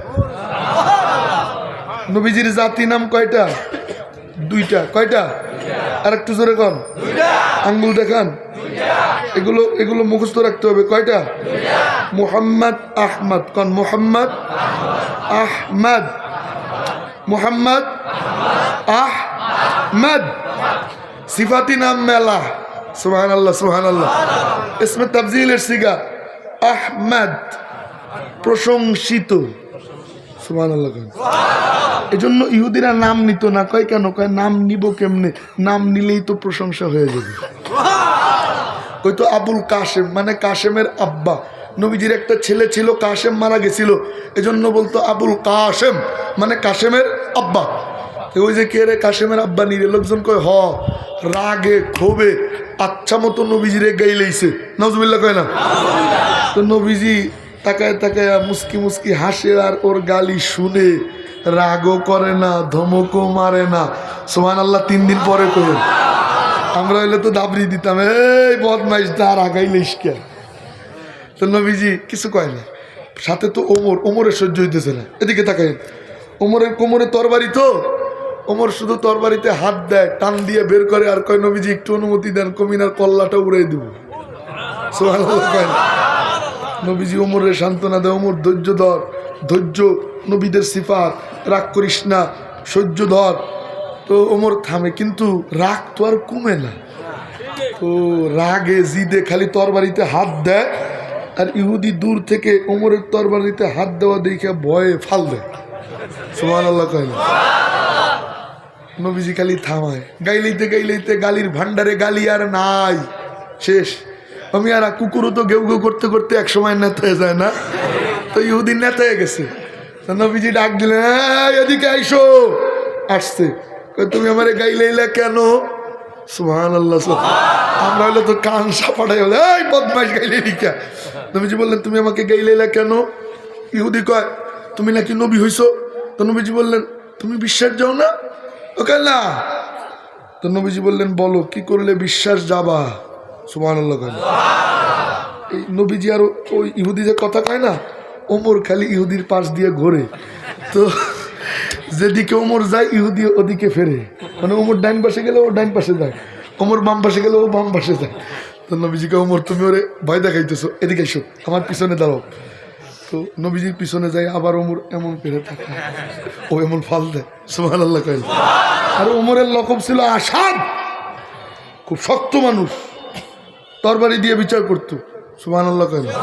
নবীজির জাতি নাম কয়টা? দুইটা। কয়টা? আর একটু জোরে কন, আঙ্গুল দেখান। এগুলো এগুলো মুখস্থ রাখতে হবে। কয়টা? মুহাম্মদ আহমদ। কন মুহাম্মদ আহমদ, মুহাম্মদ আহমদ। সিফাতি নাম মেলা। সুবহানাল্লাহ, সুবহানাল্লাহ। ইসমে তাফজিলের সিগা, আহমদ, প্রশংসিত। সুবহানাল্লাহ। এই জন্য ইহুদিরা নাম নিত না। কয় কেন? কয় নাম নিব কেমনে? নাম নিলেই তো প্রশংসা হয়ে যাবে। ওই তো আবুল কাশেম, মানে কাশেমের আব্বা। নবীজির একটা ছেলে ছিল, কাশেম মারা গেছিল, এজন্য বলতো আবুল কাশেম, মানে কাশেমের আব্বা। ওই যে কে রে কাশেমের আব্বা নিরে, লোকজন কয় হ, রাগে ক্ষোভে আচ্ছা মতো নবীজিরে গাইলেইছে। নাউজুবিল্লাহ কয় না? তো নবীজি তাকায় তাকায় মুস্কি মুস্কি হাসে, আর ওর গালি শুনে রাগও করে না, ধমকও মারে না। সুবহানাল্লাহ। 3 দিন পরে কই আমরা হইলে তো দাবড়ি দিতাম, এই বদমাইশ তার আগাইলিস কে। তো নবীজি কিছু কয় না। সাথে তো ওমরের সহ্য হইতেছে না। এদিকে তাকায়, ওমরের কোমরে তরবারি, তো ওমর শুধু তরবারিতে হাত দেয়, টান দিয়ে বের করে, আর কয় নবীজি একটু অনুমতি দেন, কমিনার কল্লাটা উড়াই দিব। সুবহানাল্লাহ কয় না? নবীজি ওমরের সান্ত্বনা দেয়, ওমর ধৈর্য ধর, ধৈর্য নবীদের সিফাত, রাগ করিস না, সহ্য ধর। তো ওমর থামে, কিন্তু রাগ তো আর কমে না। তো রাগে জিদে খালি তরবারিতে হাত দেয়, আর ইহুদি দূর থেকে ওমরের তরবারিতে হাত দেওয়া দেখে ভয়ে ফাল দেয়। সুবহানাল্লাহ কয় না? নবীজি খালি থামায়, গাইলেইতে গাইলেইতে গালির ভান্ডারে গালি আর নাই, শেষ। আমি আর কুকুরও তো ঘেউ ঘেউ করতে করতে এক সময় নেতা হয়ে যায় না? তো ইহুদি নেতা হয়ে গেছে। তো নবীজি ডাক দিলেন, এদিকে আইসো। আসছে, তুমি আমারে গাইলেইলা কেন? সুবহানাল্লাহ। আমরা হলে তো কান সাপাটাই হলে, এই বদমাইশ গাইলে কে? নবীজি বললেন, তুমি আমাকে গাইলেইলা কেন? ইহুদি কয়, তুমি নাকি নবী হইছো। তো নবীজি বললেন, তুমি বিশ্বাস যাও না? ওকে না। তো নবীজি বললেন, বলো কি করলে বিশ্বাস যাবা? সুবহানাল্লাহ। এই নবীজি আর ওই ইহুদি যে কথা কয় না, ওমর খালি ইহুদির পাশ দিয়ে ঘোরে। তো যেদিকে ওমর যায় ইহুদি ওদিকে ফেরে, মানে ওমর ডাইন পাশে গেলে ও ডাইন পাশে যায়, ওমর বাম পাশে গেলে ও বাম পাশে যায়। তো নবীজিকে, ওমর তুমি ওরে ভয় দেখাইতেছো, এদিকে এসো, আমার পিছনে দাঁড়াও। তো নবীজির পিছনে যায়, আবার ওমর এমন পেরে থাকে, ও এমন ফাল দেয়। সুবহানাল্লাহ কয়। আর ওমরের লকব ছিল আসাদ, খুব শক্ত মানুষ, তরবারি দিয়ে বিচার করতো। সুবহানাল্লাহ কয় না?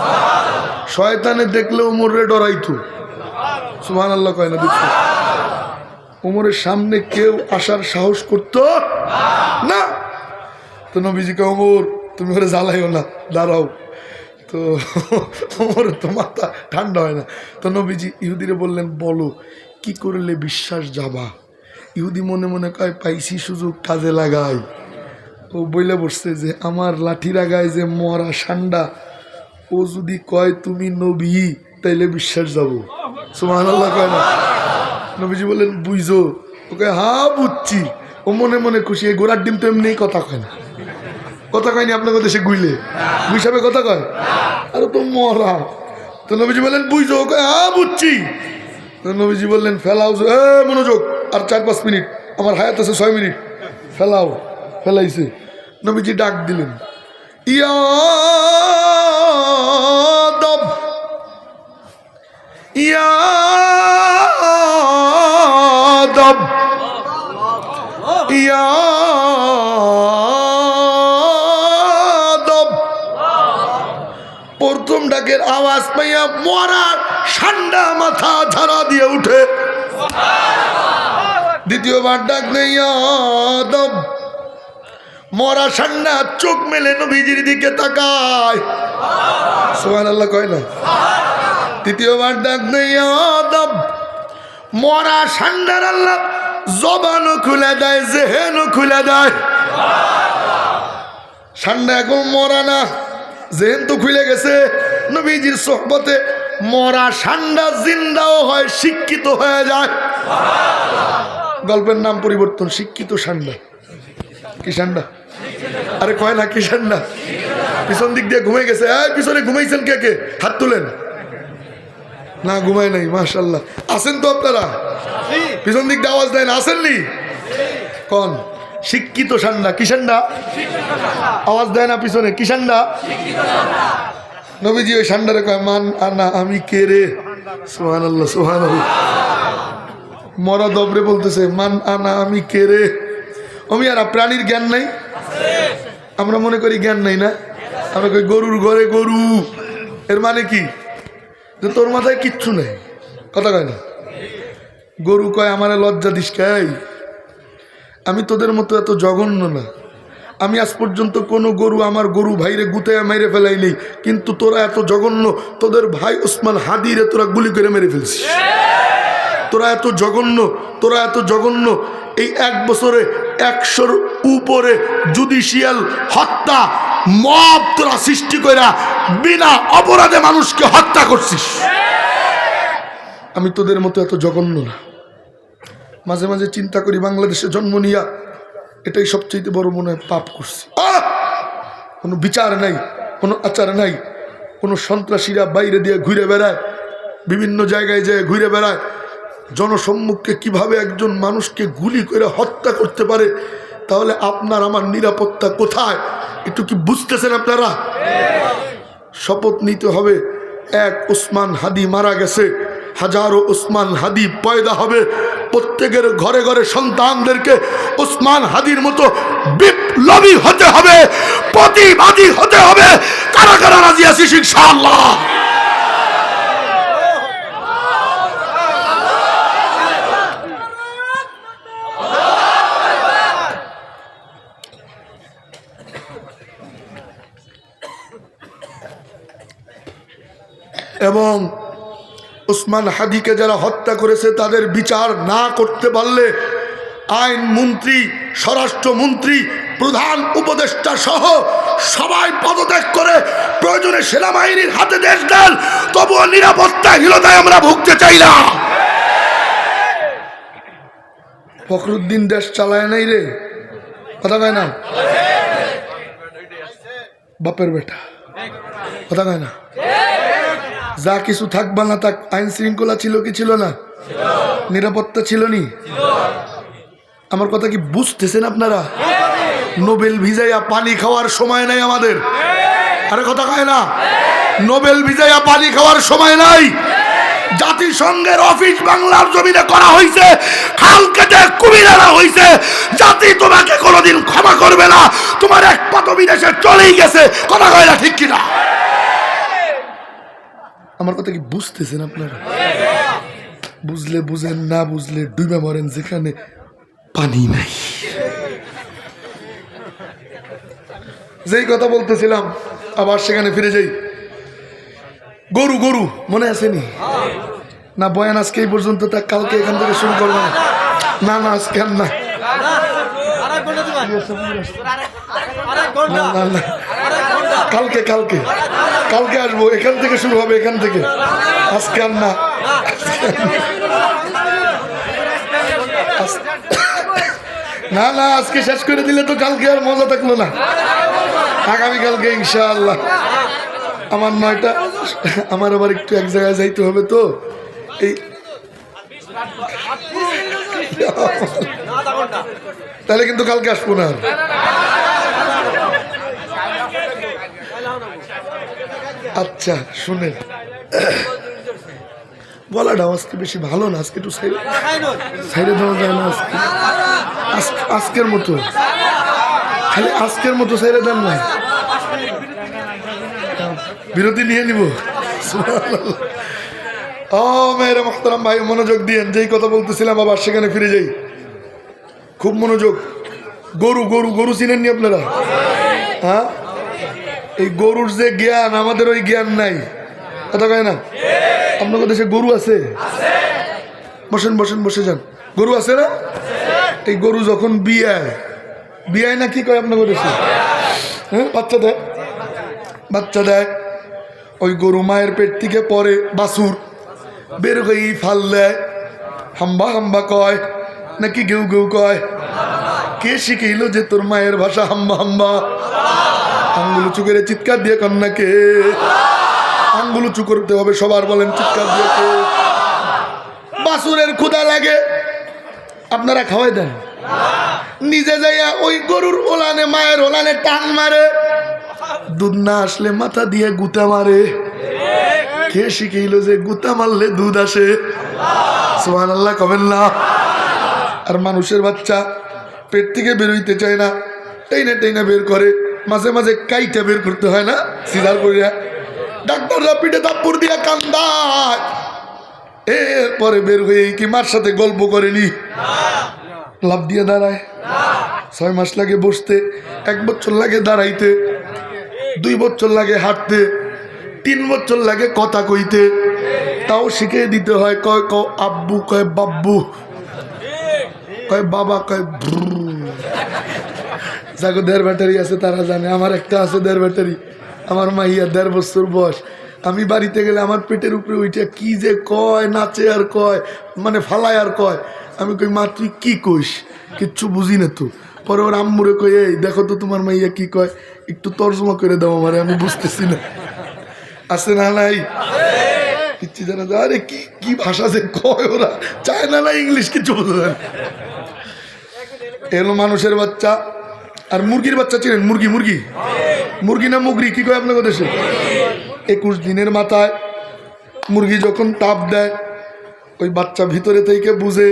শয়তানে দেখলে ওমরে ডরাইতো। সুবহানাল্লাহ কয় না? দেখছো, ওমরের সামনে কেউ আসার সাহস করতো না। তো নবীজিকে, ওমর তুমি ওরে জ্বালাইও না, দাঁড়াও। তো ওমর তো মাথা ঠান্ডা হয় না। তো নবীজি ইহুদিরে বললেন, বলো কি করলে বিশ্বাস যাবা? ইহুদি মনে মনে কয়, পাইছি সুযোগ, কাজে লাগাই। ও বইলে বসছে যে আমার লাঠি লাগায় যে মরা সান্ডা, ও যদি কয় তুমি নবী, তাইলে বিশ্বাস যাব। সুবহানাল্লাহ কয় না? নবীজি বললেন, বুঝছো? ওকে, হ্যাঁ বুঝছি। ও মনে মনে খুশি। এই গোড়ার ডিম তো এমনি কথা কয় না, কথা কয়নি আপনাকে দেশে গুইলে হিসাবে কথা কয়, আরে তো মরা। তো নবীজি বললেন, বুঝছো? ওকে, হ্যাঁ বুঝছি। তো নবীজি বললেন, ফেলাও, মনোযোগ, আর 4-5 মিনিট, আমার হায়াত আছে 6 মিনিট, ফেলাও। ফেলাইছে। নবীজি ডাক দিলেন, ইয়াদব ইয়াদব ইয়াদব। প্রথম ডাকের আওয়াজ পাইয়া মরার ঠান্ডা মাথা ঝাড়া দিয়ে উঠে। দ্বিতীয়বার ডাক নেই, ইয়াদব। মরা ঠান্ডা চোখ মেলে নবীজির দিকে তাকায়। সুবহানাল্লাহ কয় না? তৃতীয়বার ডাক নেই, ইয়াদব। মরা ঠান্ডার আল্লাহ জবানও খুলে দেয়, জেহেনও খুলে দেয়। ঠান্ডা এখন মরা না, জেহেন তো খুলে গেছে। নবীজির সোহবতে মরা ঠান্ডা জিন্দাও হয়, শিক্ষিত হয়ে যায়। গল্পের নাম পরিবর্তন, শিক্ষিত ঠান্ডা। কি ঠান্ডা? আরে কয় না কি ঠান্ডা? পিছন দিক দিয়ে ঘুমে গেছে। পিছনে ঘুমাইছেন কে কে? হাত তুলেন। না, ঘুমায় নাই। মাশাআল্লাহ। আছেন তো আপনারা? পিছন দিক দিয়ে আওয়াজ দেয় না, আসেননি? কোন শিক্ষিত ঠান্ডা? কি ঠান্ডা? আওয়াজ দেয় না পিছনে, কি ঠান্ডা? নবীজি ওই ঠান্ডারে কয়, মান আনা আমি কে রে? সুবহানাল্লাহ, সুবহানাল্লাহ। মরা দবরে বলতেছে, মান আনা আমি কে রে? আমি আর প্রাণীর জ্ঞান নাই? আমরা মনে করি জ্ঞান নাই না? আমরা কই গরুর ঘরে গরু, এর মানে কি? যে তোর মাথায় কিচ্ছু নেই, কথা কয় না। গরু কয় আমারে লজ্জা দিস কাই, আমি তোদের মতো এত জঘন্য না। আমি আজ পর্যন্ত কোনো গরু আমার গরু ভাইরে গুতে মেরে ফেলাই নেই, কিন্তু তোরা এত জঘন্য, তোদের ভাই ওসমান হাদিরে তোরা গুলি করে মেরে ফেলছিস। তোরা এত জঘন্য, তোরা এত জঘন্য। এই 1 বছরে 100-র উপরে জুডিশিয়াল হত্যা মব তোরা সৃষ্টি কইরা বিনা অপরাধে মানুষকে হত্যা করছিস। আমি তোদের মতো এত জঘন্য না। মাঝে মাঝে চিন্তা করি বাংলাদেশে জন্ম নিয়া এটাই সবচেয়ে বড় মনে হয় পাপ করছি। কোনো বিচার নাই, কোনো আচার নাই, কোনো সন্ত্রাসীরা বাইরে দিয়ে ঘুরে বেড়ায়, বিভিন্ন জায়গায় যেয়ে ঘুরে বেড়ায়। জনসম্মুখে কিভাবে একজন মানুষকে গুলি করে হত্যা করতে পারে, তাহলে আপনার আমার নিরাপত্তা কোথায়? একটু কি বুঝতেছেন আপনারা? শপথ নিতে হবে, এক ওসমান হাদি মারা গেছে, হাজারো ওসমান হাদি পয়দা হবে। প্রত্যেকের ঘরে ঘরে সন্তানদেরকে ওসমান হাদির মতো বিপ্লবী হতে হবে, প্রতিবাদী হতে হবে। কারা কারা রাজি আছিস ইনশাআল্লাহ? এবং ওসমান হাদিকে যারা হত্যা করেছে তাদের বিচার না করতে পারলে আইন মন্ত্রী, স্বরাষ্ট্রমন্ত্রী, প্রধান উপদেষ্টা সহ সবাই পদত্যাগ করে প্রয়োজনে সেনাবাহিনীর হাতে দেশ দেন, তবুও নিরাপত্তাহীনতায় আমরা ভুগতে চাই না। ফখরুদ্দিন দেশ চালায় নাই রে, কথা কয় না, বাপের বেটা, কথা কয় না। যা কিছু থাকবা না থাক, আইন শৃঙ্খলা ছিল কি ছিল না? নিরাপত্তা ছিল নি? আমার কথা কি বুঝতেছেন আপনারা? নোবেল ভিজাইয়া পানি খাওয়ার সময় নাই আমাদের। আরে কথা কয় না, নোবেল ভিজাইয়া পানি খাওয়ার সময় নাই। জাতিসংঘের অফিস বাংলার জমিনে করা হয়েছে, খাল কেটে কুমিরানা হয়েছে। জাতি তোমাকে কোনোদিন ক্ষমা করবে না, তোমার এক পাত বিদেশে চলেই গেছে, কথা কয় না, ঠিক কিনা? আমার কথা কি বুঝতেছেন আপনারা? বুঝলে বুঝেন, না বুঝলে ডুবে মরেন যেখানে পানি নাই। যেই কথা বলতেছিলাম আবার সেখানে ফিরে যাই। গরু গরু মনে আসেনি না? বয়ান আজকে এই পর্যন্ত, তা কালকে এখান থেকে শুরু করবো না। না না আজকে আর না, কালকে কালকে কালকে আসবো, এখান থেকে শুরু হবে, এখান থেকে। আজকে আর না, না না আজকে শেষ করে দিলে তো কালকে আর মজা থাকলো না। আগামীকালকে ইনশাআল্লাহ। আমার 9টা, আমার আবার একটু এক জায়গায় যাইতে হবে, তো এই তাহলে কিন্তু কালকে আসবো না। আচ্ছা শুনেন, গলাটা আজকে বেশি ভালো না, আজকে একটু সাইডে দেওয়া যায় না আজকে, আজকের মতো, খালি আজকের মতো সাইডে দেন না, বিরতি নিয়ে নিব। ও মেয়েরা মোহতারাম ভাই, মনোযোগ দিয়েন, যেই কথা বলতেছিলাম আবার সেখানে ফিরে যাই, খুব মনোযোগ। গরু গরু গরু চিনেননি আপনারা? হ্যাঁ, এই গরুর যে জ্ঞান, আমাদের ওই জ্ঞান নাই, কথা কয় না। আপনাদের দেশে গরু আছে? বসেন বসেন, বসে যান। গরু আছে না? এই গরু যখন বিয়ায়, বিয়ায় না কি কয় আপনাদের দেশে? হ্যাঁ, বাচ্চা দেয়, বাচ্চা দেয়। ওই গরু মায়ের পেট থেকে পরে বাছুর বের হয়ে ফাল দেয়, হাম্বা হাম্বা কয় নাকি গেউ গেউ কয়? কে শিখাইল যে তোর মায়ের ভাষা হাম্বা হাম্বা? আঙ্গুল উঁচু করে চিৎকার দিয়ে কন্যাকে, আঙ্গুল উঁচু করতে হবে সবার, বলেন চিৎকার দিয়ে। বাছুরের ক্ষুধা লাগে, আপনারা খাওয়াই দেন? নিজে যাইয়া ওই গরুর ওলানে, মায়ের ওলানে টান মারে, দুধ না আসলে মাথা দিয়ে গুতা মারে। কে শিখাইল যে গুতা মারলে দুধ আসে? সুবহানাল্লাহ কবেন না? আর মানুষের বাচ্চা পেট থেকে বেরোইতে চায় না, টেনে টেনে বের করে, মাঝে মাঝে কাইটা বের করতে হয় না, সিজার করিয়া। ডাক্তাররা পিঠে থাপ্পড় দিয়ে কান্দায়। এরপরে বের হয়ে কি মার সাথে গল্প করেনি? লাভ দিয়ে দাঁড়ায়। 6 মাস লাগে বসতে, 1 বছর লাগে দাঁড়াইতে, 2 বছর লাগে হাঁটতে, 3 বছর লাগে কথা কইতে। তাও শিখিয়ে দিতে হয়। কয় ক আব্বু, কয় বাব্বু, কয় বাবা, কয় যাকে 1.5 ব্যাটারি আছে তারা জানে। আমার একটা আছে 1.5 ব্যাটারি। আমার মাইয়া 1.5 বছর বয়স। আমি বাড়িতে গেলে আমার পেটের উপরে উঠে কি যে কয়, নাচে আর কয়, মানে ফালায় আর কয়। আমি কই মা তুই কি কইস? কিচ্ছু বুঝি না তো। পরে ওর আম্মুরে কই এই দেখো তো তোমার মাইয়া কি কয়, একটু তর্জমা করে দাও আমারে, আমি বুঝতেছি না। আছে না নাই? কিচ্ছু জানা যায়। আরে কি কি ভাষা যে কয় ওরা, চায়না না ইংলিশ, কিচ্ছু বোঝা যায় না। এলো মানুষের বাচ্চা আর মুরগির বাচ্চা চিনেন? মুরগি মুরগি মুরগি না মুগরি কি কয় আপনাদের দেশে? 21 দিনের মাথায় মুরগি যখন তাপ দেয়, ওই বাচ্চা ভিতরে থেকে বুঝে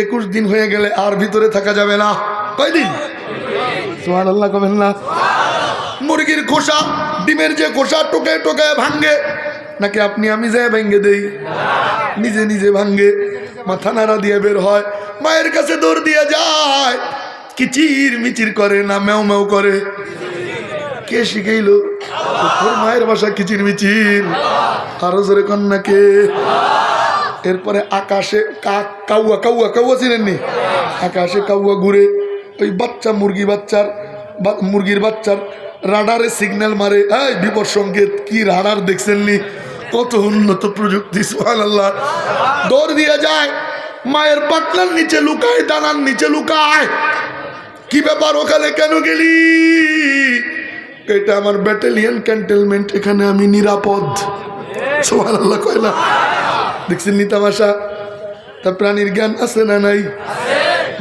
21 দিন হয়ে গেলে আর ভিতরে থাকা যাবে না। কয়দিন? সুবহানাল্লাহ কবেন না? মুরগির খোসা, ডিমের যে খোসা টোকায় টোকায় ভাঙ্গে, নাকি আপনি আমি যায় ভেঙ্গে দেই? নিজে নিজে ভাঙ্গে, মাথা নাড়া দিয়ে বের হয়, মায়ের কাছে দৌড় দিয়ে যায়। কিচির মিচির করে না ম্যাও ম্যাও করে? কে শিখাইলো? তোর মায়ের বাসা কিচির মিচির। আরো জোরে কন্যাকে। এরপরে আকাশে কাউয়া কাউয়া কাউয়া চিনেননি? আকাশে কাউয়া ঘুরে ওই বাচ্চা মুরগির বাচ্চার রাডারে সিগন্যাল মারে। এই বিপদ সংকেত। কি রাডার দেখছেননি? কত উন্নত প্রযুক্তি। সুবহানাল্লাহ। দৌড় দিয়ে যায়, মায়ের পাতলার নিচে লুকায়, ডানার নিচে লুকায়। কি ব্যাপার, ওখানে কেন গেলি? এটা আমার ব্যাটালিয়ন ক্যান্টনমেন্ট, এখানে আমি নিরাপদ। সুবহানাল্লাহ কয় না? দেখছেন নি তামাশা? তা প্রাণীর জ্ঞান আছে না নাই?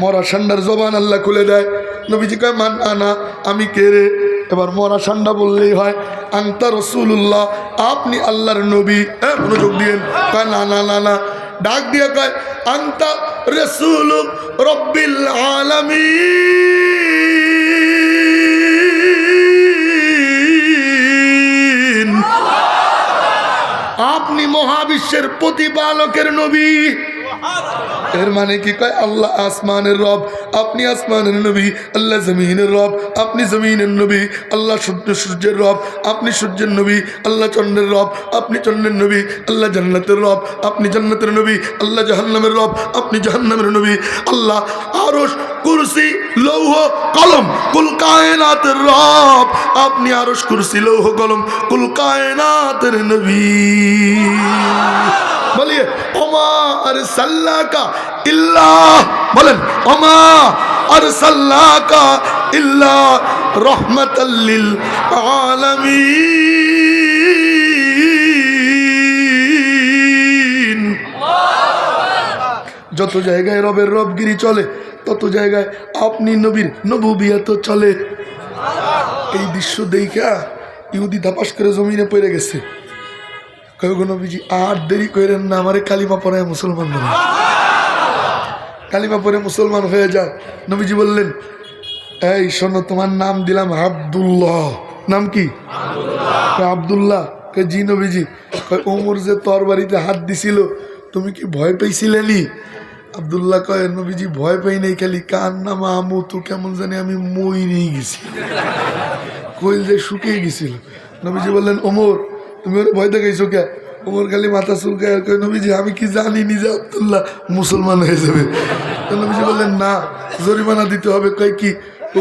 মরা ষান্ডার জবান আল্লাহ খুলে দেয়। নবীজি কয় মান আনা, আমি কে রে? এবার মরা ষান্ডা বললেই হয় আনতা রাসূলুল্লাহ, আপনি আল্লাহর নবী। মনোযোগ দিয়েন। কয় না না না না, ডাক দিয়ে কয় আনতা রাসূলু রাব্বিল আলামিন, আপনি মহাবিশ্বের প্রতিপালকের নবী। এর মানে কি? কয় আল্লাহ আসমানের রব, আপনি আসমানের নবী। আল্লাহ জমিনের রব, আপনি জমিনের নবী। আল্লাহ সূর্যের রব, আপনি সূর্যের নবী। আল্লাহ চন্দ্রের রব, আপনি চন্দ্রের নবী। আল্লাহ জান্নাতের রব, আপনি জান্নাতের নবী। আল্লাহ জাহান্নামের রব, আপনি জাহান্নামের নবী। আল্লাহ আরশ, কুরসি, লৌহ, কলম, কুল কায়নাতের রব, আপনি আরশ, কুরসি, লৌহ, কলম, কুল কায়নাতের নবী। বলিয়ে ওমা আরসালনাকা ইল্লা, বলেন ওমা আরসালনাকা ইল্লা রাহমাতাল লিল আলামিন। যত জায়গায় রবের রবগিরি চলে, তত জায়গায় আপনি নবীর নবুবিয়ত চলে। এই দৃশ্য দেখা ইহুদি ধাপাস করে জমিনে পড়ে গেছে। নবীজি আর দেরি করেন না, আমারে কালিমা পড়ায় মুসলমান বলে। কালিমা পড়ে মুসলমান হয়ে যায়। নবীজি বললেন এই শোনো, তোমার নাম দিলাম আব্দুল্লাহ। নাম কি? আব্দুল্লাহ। জি নবীজি। ওমর যে তরবারিতে হাত দিছিল, তুমি কি ভয় পেয়েছিলেনি? আব্দুল্লাহ কয় নবীজি ভয় পাই নাই, খালি কার নাম আমু তো কেমন জানি আমি মই নিয়ে গেছি, কইল যে শুকিয়ে গেছিল। নবীজি বললেন ওমর তুমি ওর ভয় দেখাইছো কে? ওমর খালি মাথা চুলকায় কয় নবীজি আমি কি জানি নিজে আব্দুল্লাহ মুসলমান হয়ে যাবে। নবীজি বললেন না, জরিমানা দিতে হবে। কয় কি?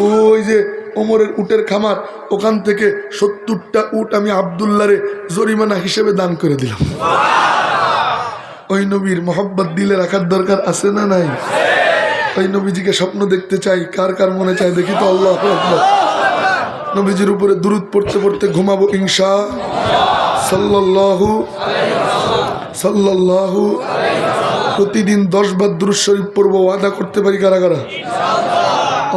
ওই যে ওমরের উটের খামার, ওখান থেকে 70টা উট আমি আব্দুল্লাহরে জরিমানা হিসেবে দান করে দিলাম। ওই নবীর মহব্বত দিলে রাখার দরকার আছে না নাই? ওই নবীজিকে স্বপ্ন দেখতে চাই। কার কার মনে চায় দেখি তো? আল্লাহু আকবার। নবীজির উপরে দুরূদ পড়তে পড়তে ঘুমাবো ইনশাআল্লাহ। সাল্লাল্লাহু প্রতিদিন 10 বার দুরূদ শরীফ পড়বো। ওয়াদা করতে পারি কারা কারা?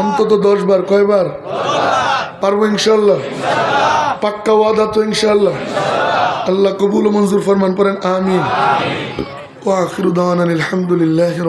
অন্তত 10 বার। কয়বার পারবো? ইনশাআল্লাহ। পাক্কা ওয়াদা তো ইনশাআল্লাহ। আল্লাহ কবুল ও মঞ্জুর ফরমান। পড়েন আমিন। ওয়া আখিরু দাওয়ানা আলহামদুলিল্লাহি।